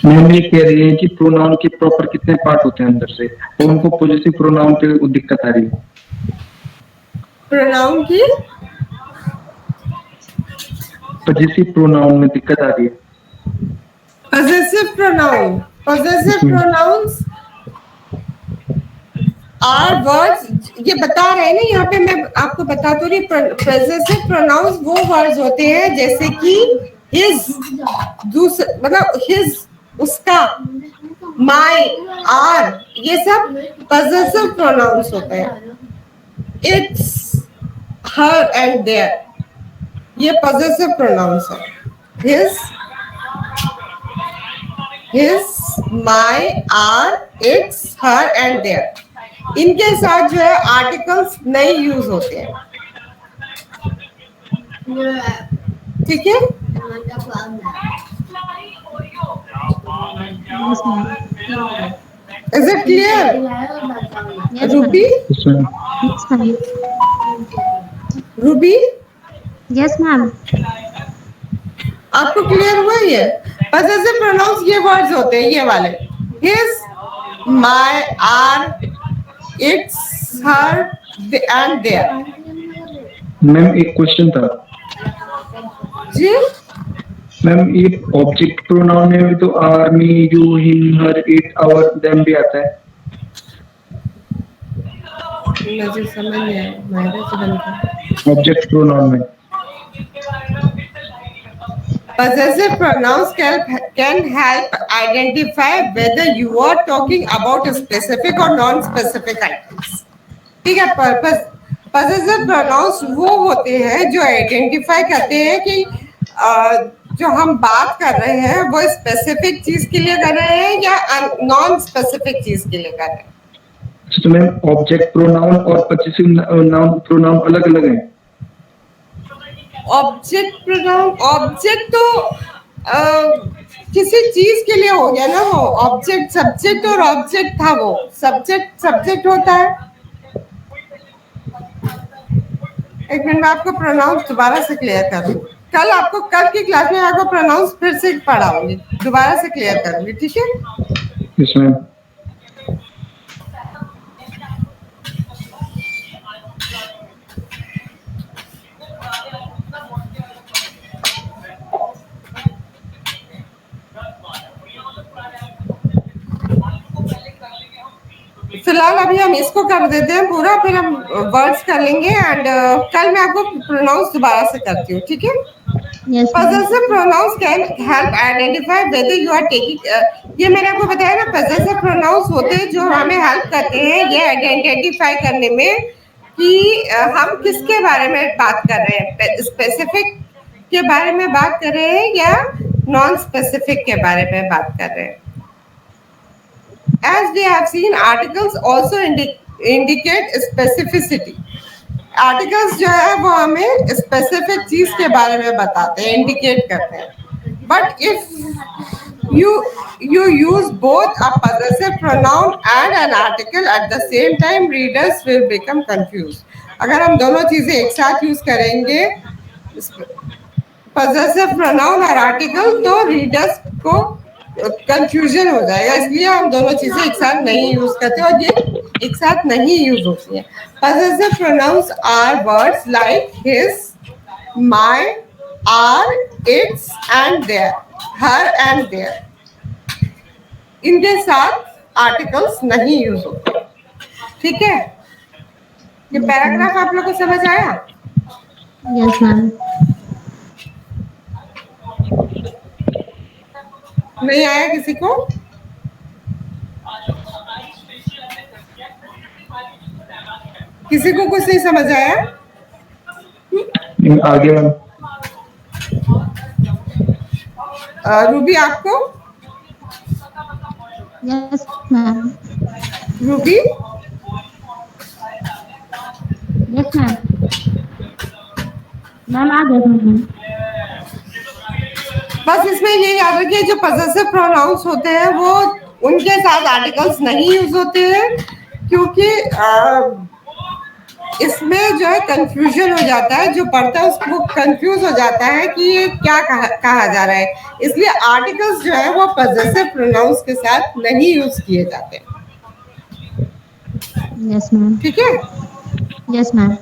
मैम ये कह रही है कि प्रोनाउन के प्रॉपर कितने पार्ट होते हैं अंदर से, और उनको पॉजिटिव प्रोनाउन पे दिक्कत आ रही है। प्रोनाउन की पॉजिटिव प्रोनाउन में दिक्कत आ रही है। possessive pronoun, possessive pronouns are words, ये बता रहे हैं ना यहाँ पे, मैं आपको बता तो रही, possessive pronouns वो words होते हैं जैसे कि his, दूसरा मतलब his, उसका, my, our, ये सब possessive pronouns होते हैं। It's, her and their, ये possessive pronouns है। his, my, our, its, her and their, इनके साथ जो है आर्टिकल्स नहीं यूज होते हैं, ठीक है। Is it clear Ruby? Ruby yes ma'am. आपको क्लियर हुआ ये? possessive pronouns ये वर्ड्स होते हैं, ये वाले, his, my, our, its, her and their। Ma'am एक क्वेश्चन था जी मैम, ये ऑब्जेक्ट प्रोनाउन में भी तो our, me, you, him, her, it, our, them भी आता है। मुझे समझ नहीं आया, ऑब्जेक्ट प्रोनाउन में Possessive pronouns can help identify whether you are talking about a specific or non-specific items. ठीक है. Possessive pronouns वो होते हैं जो आइडेंटिफाई करते हैं कि जो हम बात कर रहे हैं वो स्पेसिफिक चीज के लिए कर रहे हैं या नॉन स्पेसिफिक चीज के लिए कर रहे हैं. तो मैम ऑब्जेक्ट प्रोनाउन और पजेसिव नाउन प्रोनाउन अलग अलग हैं. ऑब्जेक्ट प्रोनाउन, ऑब्जेक्ट तो किसी चीज के लिए हो गया ना. वो ऑब्जेक्ट सब्जेक्ट और ऑब्जेक्ट था. वो सब्जेक्ट होता है. एक मिनट में आपको प्रोनाउंस दोबारा से क्लियर कर दूँ. कल की क्लास में आपको प्रोनाउंस फिर से पढ़ाऊंगी, दोबारा से क्लियर करूंगी. ठीक है. Yes ma'am. फिलहाल अभी हम इसको कर देते हैं पूरा, फिर हम वर्ड्स कर लेंगे एंड कल मैं आपको प्रोनाउंस दोबारा से करती हूँ. ठीक है. Yes, ma'am. Possessive pronouns can help identify whether you are taking ये मैंने आपको बताया ना. possessive pronouns होते हैं जो हमें हेल्प करते हैं ये आइडेंटिफाई करने में कि हम किसके बारे में बात कर रहे हैं. स्पेसिफिक के बारे में बात कर रहे हैं या नॉन स्पेसिफिक के बारे में बात कर रहे हैं. As we have seen, articles also indicate specificity. Articles जो है वो हमें स्पेसिफिक चीज के बारे में बताते हैं, इंडिकेट करते हैं. But if you use both a possessive pronoun and an article at the same time, readers will become confused. अगर हम दोनों चीजें एक साथ यूज करेंगे, possessive pronoun और article, तो रीडर्स को कंफ्यूजन हो जाएगा. इसलिए हम दोनों चीजें एक साथ नहीं यूज करते और ये एक साथ नहीं यूज होती है. Possessive pronouns are words like his, my, are, its and their, her and their. इनके साथ आर्टिकल्स नहीं यूज होते. ठीक है. ये पैराग्राफ आप लोग को समझ आया? Yes, ma'am. नहीं आया किसी को? किसी को कुछ नहीं समझ आया? आगे मैम. रूबी आपको? Yes, ma'am. Ruby? Yes, ma'am. Ma'am आ गया समझ. बस इसमें ये याद रखिए जो possessive pronouns होते हैं वो उनके साथ आर्टिकल्स नहीं यूज होते हैं क्योंकि इसमें जो है कंफ्यूजन हो जाता है. जो पढ़ता है उसको कंफ्यूज हो जाता है कि ये क्या कहा जा रहा है. इसलिए आर्टिकल्स जो है वो possessive pronouns के साथ नहीं यूज किए जाते. Yes, ma'am. ठीक है. Yes, ma'am.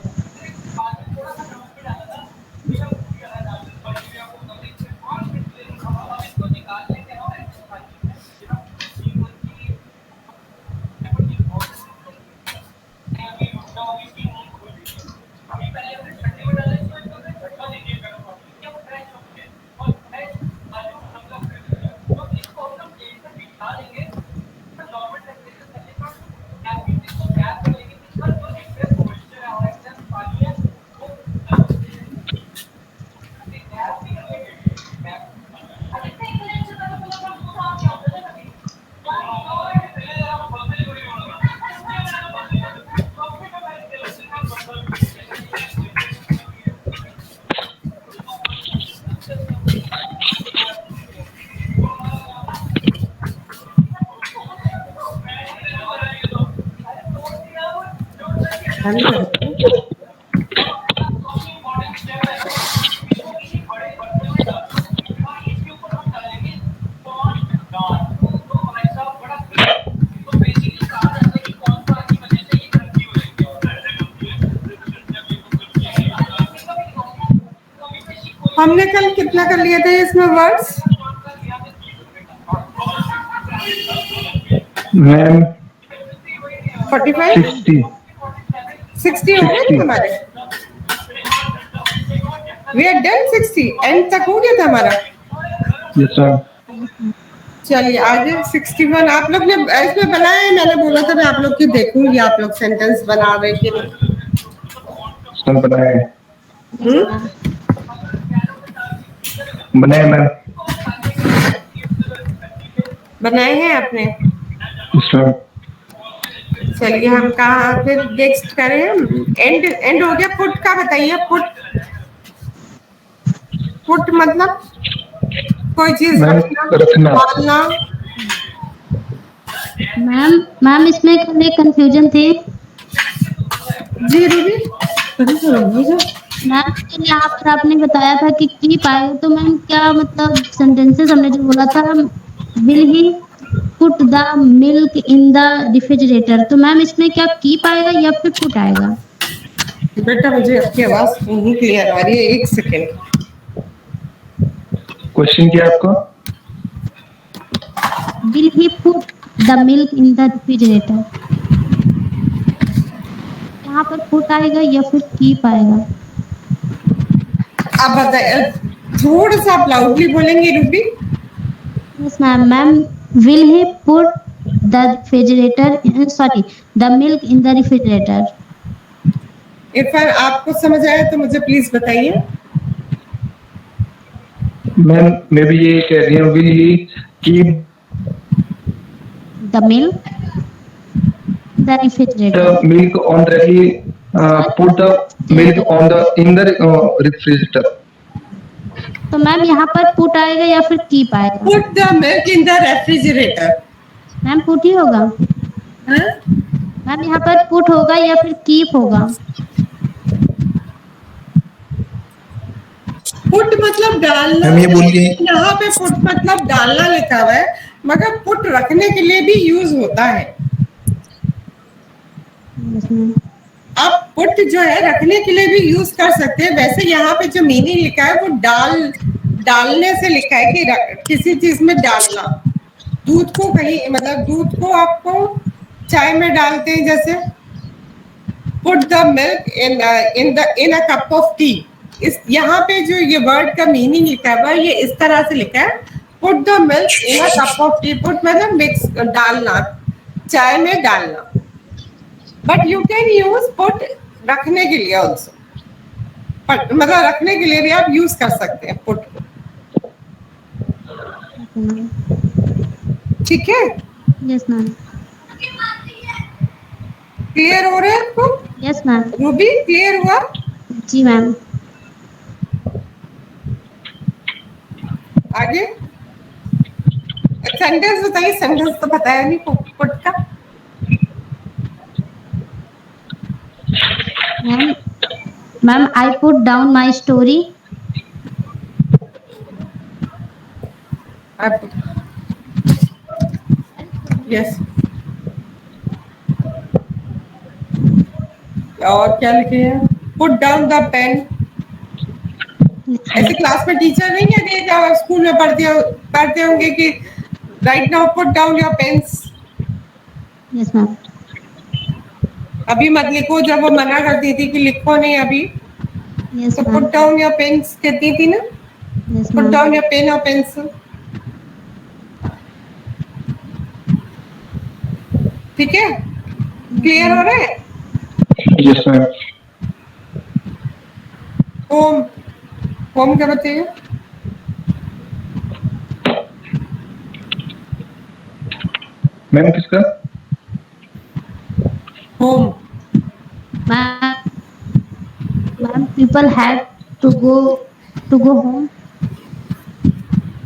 हमने कल कितना कर लिए थे इसमें वर्ड्स? मैम 45 60 हो गए थे हमारे. We are done 60 एंड तक हो गया था हमारा. Yes, ma'am. चलिए आगे 61 आप लोग ने इसमें बनाया है, मैंने बोला था मैं आप लोग की देखूंगी आप लोग सेंटेंस बना रहे कि नहीं। सब बनाए हैं। Yes, ma'am. बनाए मैम। बनाए हैं आपने? Yes, ma'am. चलिए हम कहाँ फिर नेक्स्ट करें, एंड एंड हो गया। पुट का बताइए। पुट पुट मतलब कोई चीज मैम रखना, रखना। डालना। मैम इसमें एक कंफ्यूजन थी जी रूबी मैम। तो यहाँ पर आपने बताया था कि कीप आएगा, तो मैम क्या मतलब सेंटेंसेस हमने जो बोला था, will he put the milk in the refrigerator, तो मैम इसमें क्या कीप आएगा या फिर पुट आएगा? बेटा मुझे आपकी आवाज नहीं क्लियर आ रही है, एक सेकेंड। क्वेश्चन क्या है आपका? Will he put the milk in the refrigerator, यहाँ पर पुट आएगा या फिर कीप आएगा? आप बताइए, थोड़ा सा आप लाउडली बोलेंगे Ruby. Yes ma'am. Ma'am will he put the refrigerator, sorry, the milk in the refrigerator. Irfan आपको समझ आया तो मुझे प्लीज बताइए। मैम मैं भी ये कह रही हूँ, will he keep the milk the refrigerator. the milk on the put the milk on the in the refrigerator. तो मैम यहाँ पर पुट आएगा या फिर कीप आएगा? Put the milk in the refrigerator. Ma'am put ही होगा। मैम यहाँ पर पुट होगा या फिर कीप होगा? पुट मतलब डालना। हम ये बोलिए। यहाँ पे पुट मतलब डालना लिखा हुआ है, मगर पुट रखने के लिए भी यूज होता है। Yes ma'am. आप पुट जो है रखने के लिए भी यूज कर सकते हैं। वैसे यहाँ पे जो मीनिंग लिखा है वो डालने से लिखा है कि किसी चीज में डालना। दूध को कहीं, मतलब दूध को आपको चाय में डालते हैं, जैसे put the milk in a cup of T. इस यहाँ पे जो ये वर्ड का मीनिंग लिखा हुआ है ये इस तरह से लिखा है, put the milk in a cup of T. Put मतलब मिक्स, डालना, चाय में डालना। But you can use put रखने के लिए ऑल्सो, मतलब रखने के लिए भी आप यूज कर सकते हैं पुट को। ठीक है, यस मैम। क्लियर हो रहा है आपको? Yes ma'am. रूबी क्लियर हुआ? जी मैम। आगे सेंटेंस बताइए। सेंटेंस तो बताया नहीं पुट का। Ma'am I put down my story. Yes. और क्या लिखे हैं? Put down the pen. ऐसे क्लास में टीचर नहीं है जब स्कूल में पढ़ते होंगे कि right now put down your pens. Yes ma'am. अभी मत लिखो, जब वो मना करती थी कि लिखो नहीं अभी, यस तो ma'am. Put down your pens कहती थी ना। Yes put ma'am. Down your pen और पेंसिल। ठीक है, क्लियर हो रहा है? Yes, ma'am. होम, होम क्या बताइए? मैम किसका? Home. Ma'am people have to go home.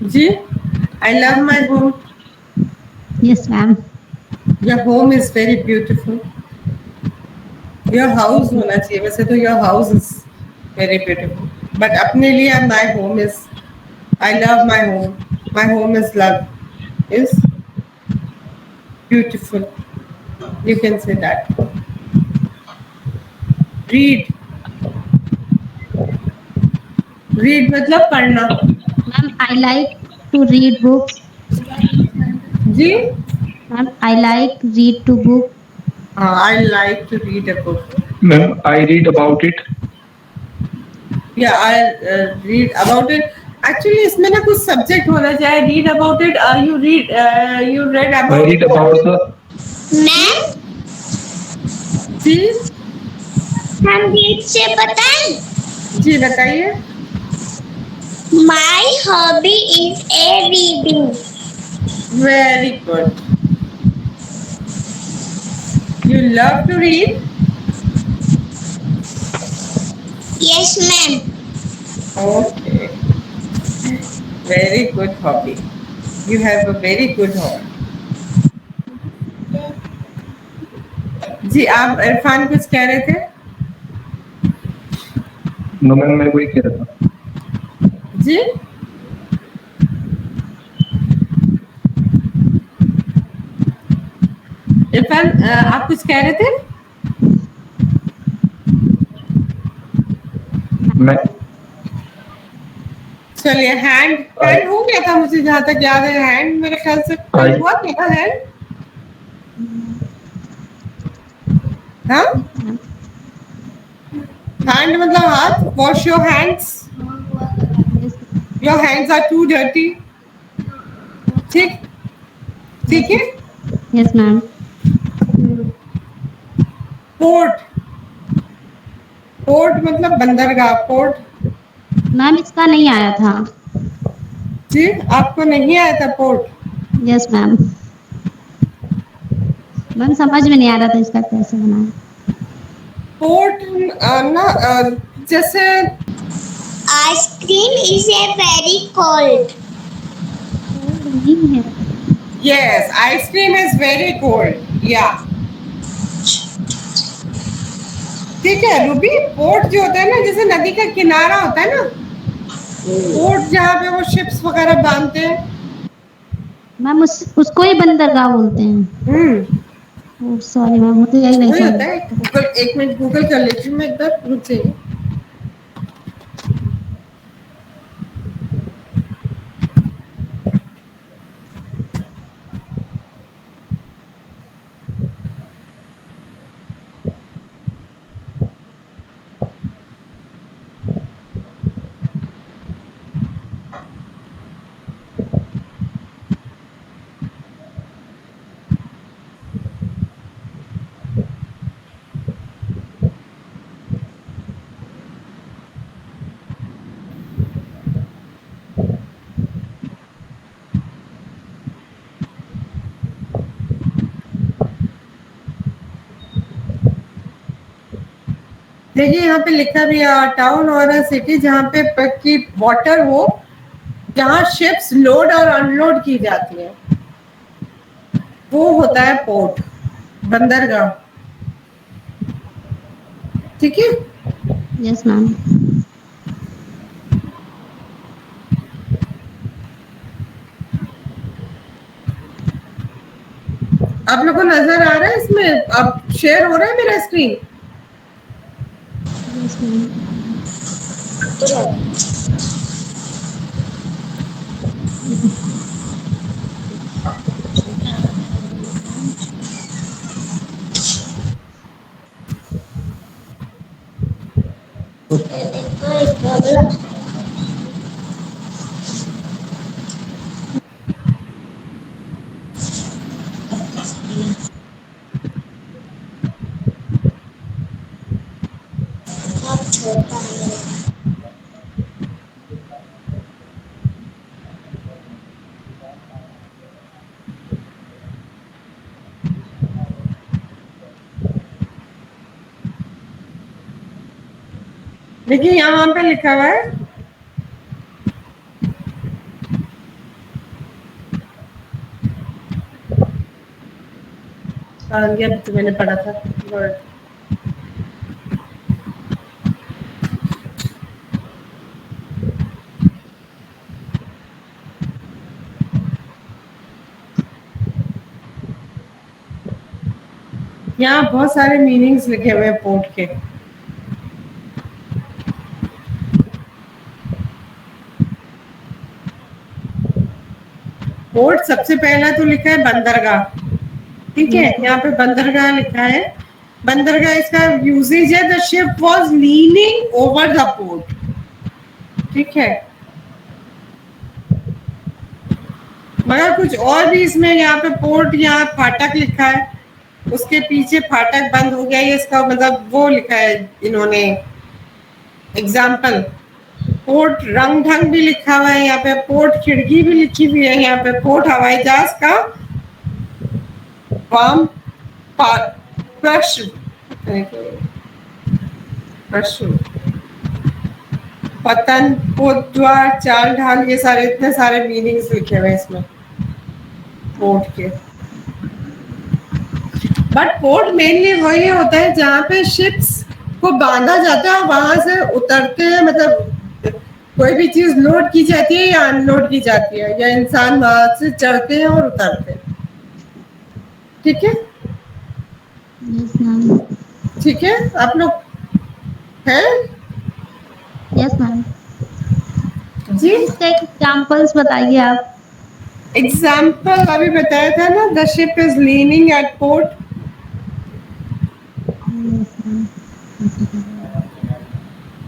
जी, I love my home. Yes ma'am. Your home is very beautiful. Your house होना चाहिए, वैसे तो your house is very beautiful, but अपने लिए my home is, I love my home, my home is love, is beautiful. You can say that. Read. Read मतलब पढ़ना। Ma'am I like to read books. जी ma'am I like read to book. I like to read a book. Ma'am, I read about it. Yeah, I read about it. Actually इसमें ना कुछ सब्जेक्ट होना चाहिए. Read about it. You read I about read about the ma'am जी. हम गीत से बताएं. जी बताइए. My hobby is a reading. Very good. You love to read. Yes, ma'am. Okay. Very good hobby. You have a very good hobby. जी आप इरफान कुछ कह रहे थे. नो मैम मैं वही कह रहा था. जी. इरफान आप कुछ कह रहे थे. मैं चलिए हैंड हो गया था मुझे जहाँ तक याद है. हैंड मेरे ख्याल से कल हुआ था ना हैंड. हाँ हैंड मतलब हाथ. Wash your hands. Your hands are too dirty. ठीक ठीक है. Yes ma'am. पोर्ट. पोर्ट मतलब बंदरगाह. पोर्ट. मैम इसका नहीं आया था. जी आपको नहीं आया था पोर्ट. Yes ma'am. मैम समझ में नहीं आ रहा था इसका कैसे बनाएं. पोर्ट ना जैसे Ice cream is a very cold. नहीं है. Yes ice cream is very cold. या ठीक है रूबी. पोर्ट जो होता है ना जैसे नदी का किनारा होता है ना. पोर्ट जहाँ पे वो शिप्स वगैरह बांधते हैं. मैम उसको ही बंदरगाह बोलते हैं. सॉरी मैम मुझे यही नहीं वही होता समझ. है. गूगल एक मिनट गूगल कर लेती हूँ मैं इधर. रुक जाइए. देखिए यहाँ पे लिखा भी है टाउन और सिटी जहाँ पे की वाटर हो जहाँ शिप्स लोड और अनलोड की जाती है वो होता है पोर्ट. बंदरगाह. ठीक है. Yes ma'am. आप लोग को नजर आ रहा है इसमें. अब शेयर हो रहा है मेरा स्क्रीन. Yes ma'am. देखिए यहाँ पे लिखा हुआ है ये तो मैंने पढ़ा था वर्ड. यहाँ बहुत सारे मीनिंग्स लिखे हुए हैं पोर्ट के. पोर्ट सबसे पहला तो लिखा है बंदरगाह. ठीक है. यहाँ पे बंदरगाह लिखा है. बंदरगाह इसका यूजेज है. The ship was leaning over the port. ठीक है. मगर कुछ और भी इसमें यहाँ पे पोर्ट, यहाँ फाटक लिखा है, उसके पीछे फाटक बंद हो गया, ये इसका मतलब वो लिखा है इन्होंने एग्जाम्पल। पोर्ट रंग ढंग भी लिखा हुआ है यहाँ पे, पोर्ट खिड़की भी लिखी हुई है यहाँ पे, पोर्ट हवाई जहाज का वाम प्रश्न प्रश्न पतन, पोतद्वार, चाल ढाल, ये सारे इतने सारे मीनिंग्स लिखे हुए हैं इसमें पोर्ट के। बट पोर्ट मेनली वही होता है जहाँ पे शिप्स को बांधा जाता है, वहां से उतरते हैं, मतलब कोई भी चीज लोड की जाती है या अनलोड की जाती है, या इंसान वहां से चढ़ते हैं और उतरते हैं। ठीक है, यस मैम। ठीक है, आप लोग हैं? Yes ma'am. जी, इसका एग्जांपल्स बताइए आप। एग्जाम्पल अभी बताया था ना, the ship is leaning at port. Yes ma'am.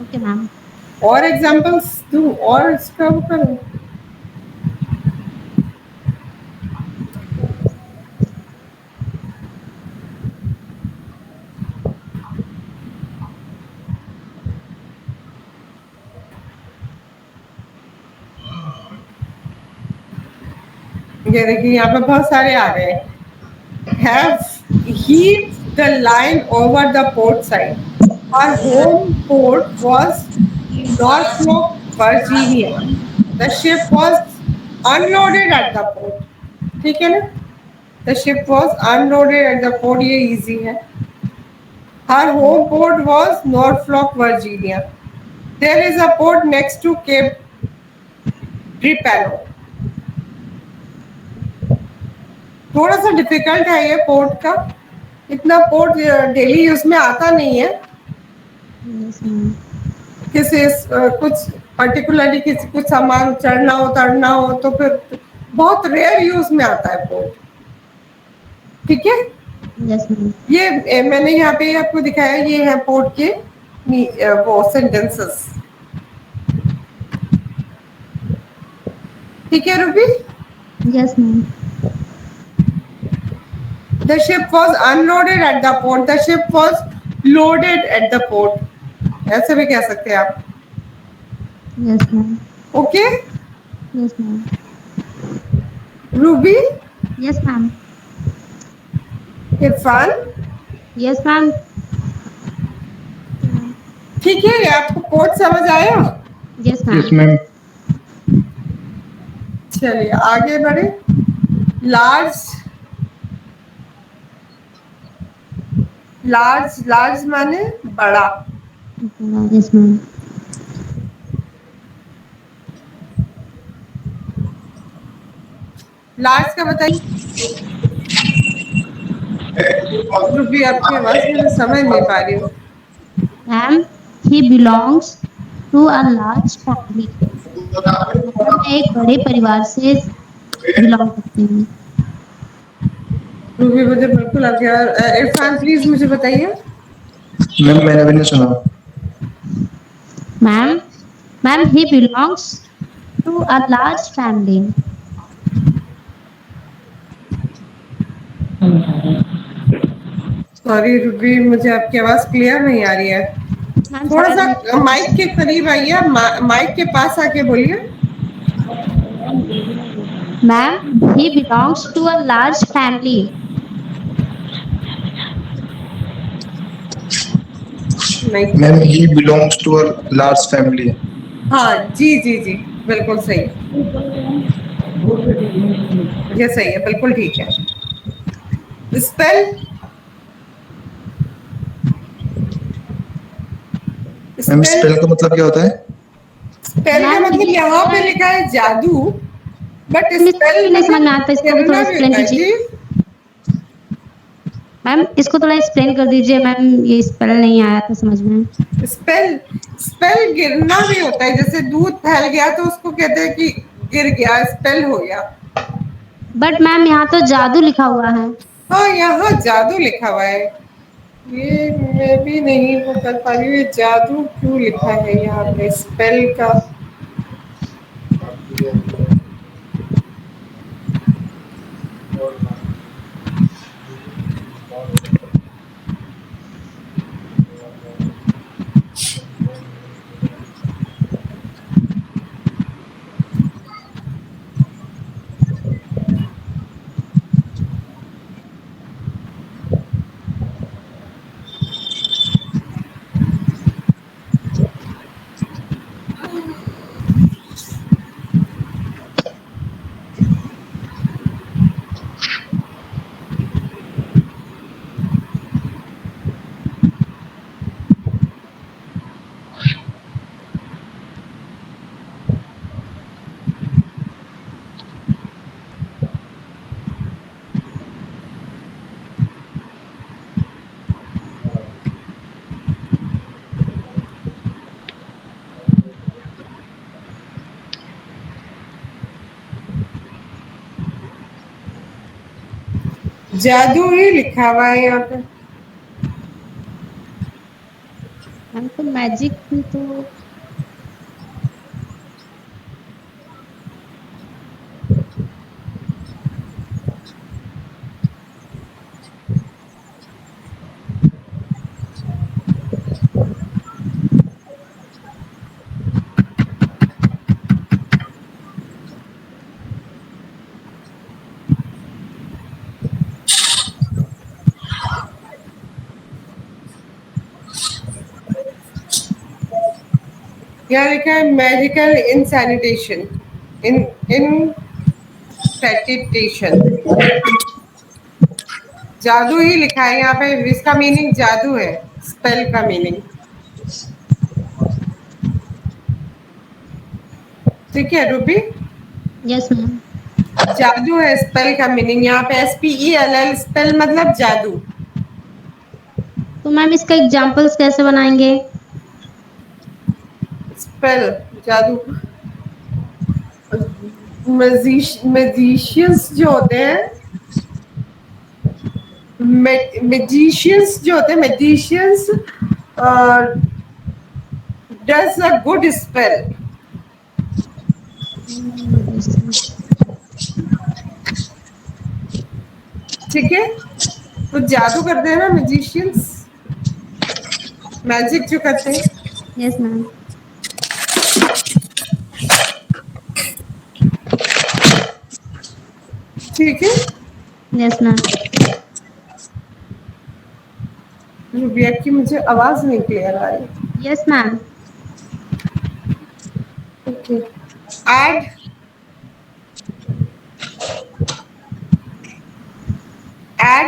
Okay ma'am. और एग्जाम्पल्स दूं और इसका वो करूं? ये देखिए यहाँ पे बहुत सारे आ गए। Have heaved the line over the port side. Our home port was Norfolk, Virginia. The ship was unloaded at the port. ठीक है ना? The ship was unloaded at the port. ये easy है। Our home port was Norfolk, Virginia. There is a port next to Cape Tripano. थोड़ा सा डिफिकल्ट है ये पोर्ट का, इतना पोर्ट डेली यूज में आता नहीं है। Yes ma'am. किसी कुछ पर्टिकुलरली किसी कुछ सामान चढ़ना हो उतरना हो तो फिर बहुत रेयर यूज में आता है पोर्ट। ठीक है, यस मैम। ये मैंने यहाँ पे आपको दिखाया, ये है पोर्ट के वो सेंटेंसेस। ठीक है Ruby? Yes ma'am. The ship was unloaded at the port. The ship was loaded at the port. ऐसे भी कह सकते हैं आप। Yes ma'am. Okay yes ma'am. Ruby, yes ma'am. Irfan, yes ma'am. ठीक है, ये आपको पोर्ट समझ आया? Yes ma'am. Yes ma'am. चलिए आगे बढ़े। लार्ज, लार्ज लार्ज माने बड़ा। Yes ma'am. लार्ज का बताइए। रूबी आपकी आवाज मुझे समझ नहीं पा रही हूँ। Ma'am, he belongs to a large family. मतलब मैं एक बड़े परिवार से बिलोंग करती हूँ। रूबी मुझे बिल्कुल आपकी इरफान प्लीज मुझे बताइए। मैम मैंने भी नहीं सुना। Ma'am, ma'am he belongs to a large family. Sorry Ruby, मुझे आपकी आवाज क्लियर नहीं आ रही है। मैम थोड़ा शायद सा माइक के करीब आइए, माइक के पास आके बोलिए। Ma'am, he belongs to a large family. नहीं, ma'am he belongs to a large family. हाँ जी जी जी, बिल्कुल सही, ये सही है, बिल्कुल ठीक है। स्पेल, मैम स्पेल का मतलब क्या होता है? स्पेल का मतलब यहाँ पे लिखा है जादू, बट इसको स्पेल नहीं समझ में मतलब आता, इसको भी थोड़ा गिरना भी एक्सप्लेन होता है कीजिए। जी। मैम इसको थोड़ा एक्सप्लेन कर दीजिए मैम, ये स्पेल नहीं आया था समझ में। स्पेल, स्पेल गिरना भी होता है, जैसे दूध फैल गया तो उसको कहते हैं कि गिर गया, स्पेल हो गया। बट मैम यहाँ तो जादू लिखा हुआ है। हाँ, यहाँ जादू लिखा हुआ है, ये मैं भी नहीं वो कर पा रही हूँ, ये जादू क्यों लिखा है यहाँ पे स्पेल का। जादू ही लिखा हुआ है यहाँ पे। मैम तो मैजिक भी तो यहाँ लिखा है मैजिकल इंसैनिटेशन, इन सैनिटेशन। जादू ही लिखा है यहाँ पे, इसका मीनिंग जादू है, स्पेल का मीनिंग। ठीक है रूबी, यस मैम। जादू है स्पेल का मीनिंग यहाँ पे, SPELL, स्पेल मतलब जादू। तो मैम इसका एग्जांपल्स कैसे बनाएंगे? स्पेल जादू, मैजिशियंस जो होते हैं, मैजिशियंस जो होते हैं, magicians does a good spell. ठीक है, तो जादू करते हैं ना मैजिशियंस, मैजिक जो करते हैं। Yes ma'am. ठीक है, यस मैम। रूबिया की मुझे आवाज नहीं क्लियर आ रही। Yes ma'am. Okay, add, add,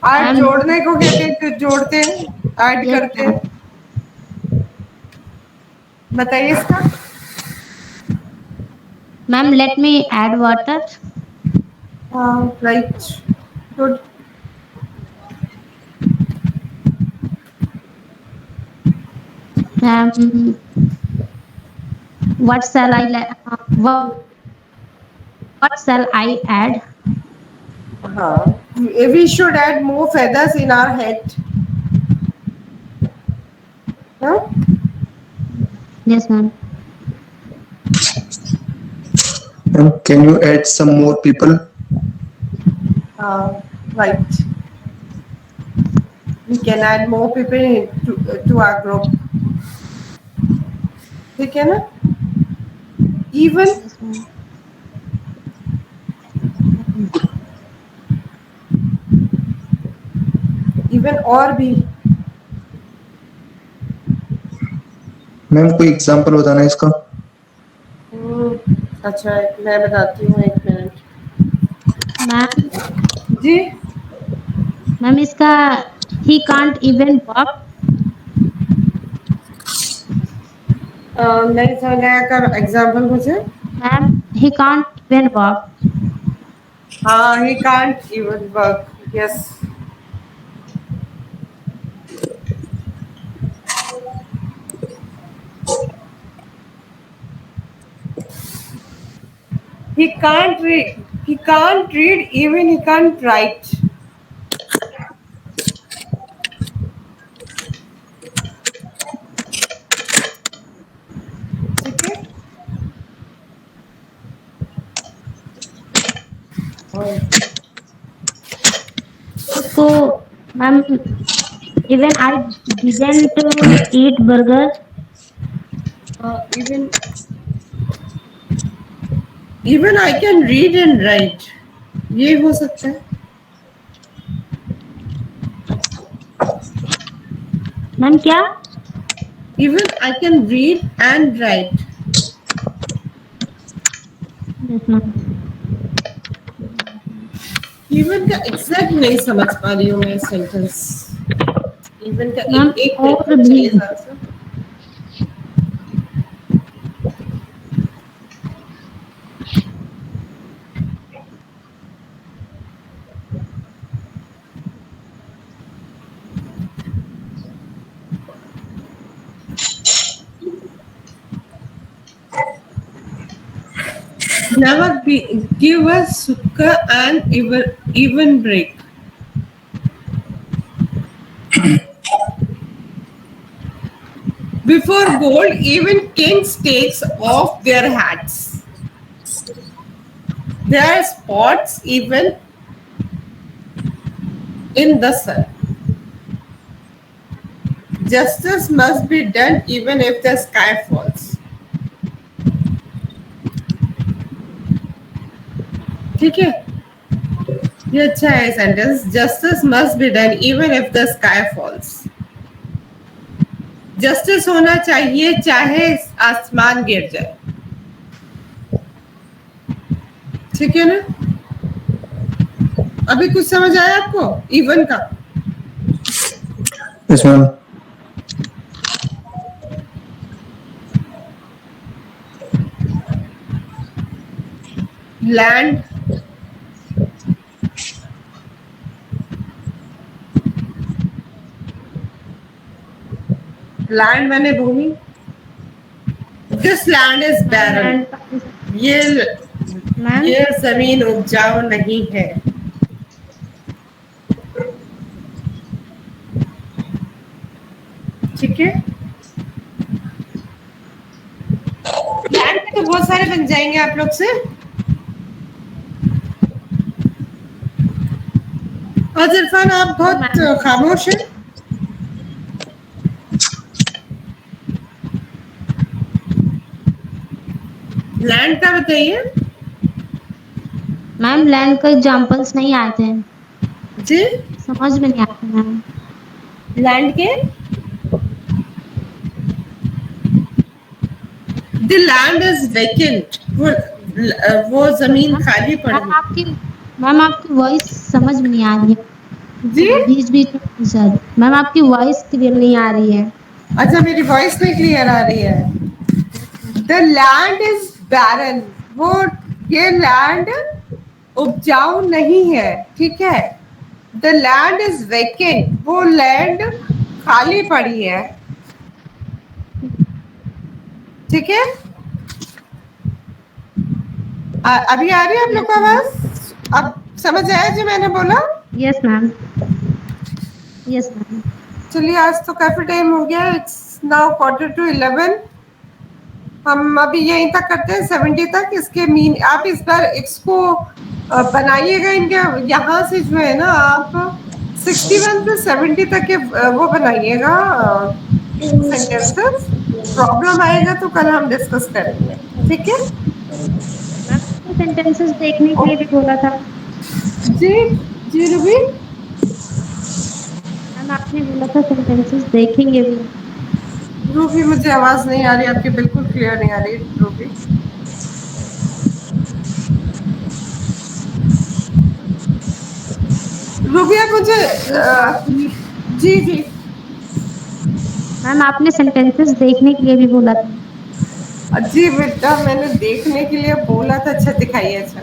add ma'am जोड़ने को कहते हैं, जो जोड़ते हैं, ऐड यस करते मैम। हैं। बताइए इसका। Ma'am let me add water. हाँ right, good. Ma'am what shall I what shall I add? हाँ, we should add more feathers in our head. हाँ, Yes ma'am. Can you add some more people? right. We can add more people to our group. ठीक है ना? Even, Yes ma'am. even और भी। मैम कोई एग्जांपल बताना है इसका। अच्छा, मैं बताती हूँ, एक मिनट। मैम जी, मैम इसका he can't even walk. नहीं समझ आया, का एग्जाम्पल मुझे। Ma'am he can't even walk. हाँ, he can't even work. Yes. He can't read. He can't read, even he can't write. ठीक है? तो ma'am even I didn't eat burger. Even, even I can read and write. ये हो सकता है। मैम क्या? Even I can read and write. Yes ma'am. Even का एग्जैक्ट नहीं समझ पा रही हूँ मैं सेंटेंस। इवन का मैम एक और मिनट भी चलिए जरा सा। Never give a sukka an even break. Before gold, even kings takes off their hats. There are spots even in the sun. Justice must be done even if the sky falls. ठीक है, ये अच्छा है sentence. Justice must be done even if the sky falls. Justice होना चाहिए चाहे आसमान गिर जाए. ठीक है ना? अभी कुछ समझ आया आपको इवन का? Yes ma'am. लैंड, लैंड मैंने भूमि. दिस लैंड इज बैरन. ये मैम ये जमीन उपजाऊ नहीं है. ठीक है. लैंड में तो बहुत सारे बन जाएंगे आप लोग से. और इरफान आप बहुत खामोश हैं. लैंड का बताइए. मैम लैंड का एग्जांपल्स नहीं आए थे, जी, समझ में नहीं आते मैम. लैंड के द लैंड इज वेकेंट. वो जमीन खाली पड़ी. मैम आपकी वॉइस समझ में नहीं आ रही है. जी, बीच बीच में सर मैम आपकी वॉइस क्लियर नहीं आ रही है. अच्छा मेरी वॉइस नहीं क्लियर आ रही है. द लैंड इज बैरन. वो ये लैंड उपजाऊ नहीं है. ठीक है. The land is vacant. वो लैंड खाली पड़ी है. ठीक है. अभी आ रही है आप लोग को आवाज? अब समझ आया जो मैंने बोला? Yes ma'am. Yes ma'am. चलिए आज तो काफी टाइम हो गया. It's now 11:45. हम अभी यहीं तक करते हैं 70 तक. इसके मीन आप इस बार इसको बनाइएगा. इनके यहाँ से जो है ना आप 61 से 70 तक के वो बनाइएगा सेंटेंसेस. प्रॉब्लम आएगा तो कल हम डिस्कस करेंगे. ठीक है. सेंटेंसेस देखने के लिए भी बोला था. जी जी रूबी. मैम आपने बोला था सेंटेंसेस देखेंगे भी. रूबी मुझे आवाज नहीं आ रही आपकी. बिल्कुल क्लियर नहीं आ रही रूबी. रूबी आप मुझे जी जी. मैम आपने सेंटेंसेस देखने के लिए भी बोला था. जी बेटा मैंने देखने के लिए बोला था. अच्छा दिखाइए. अच्छा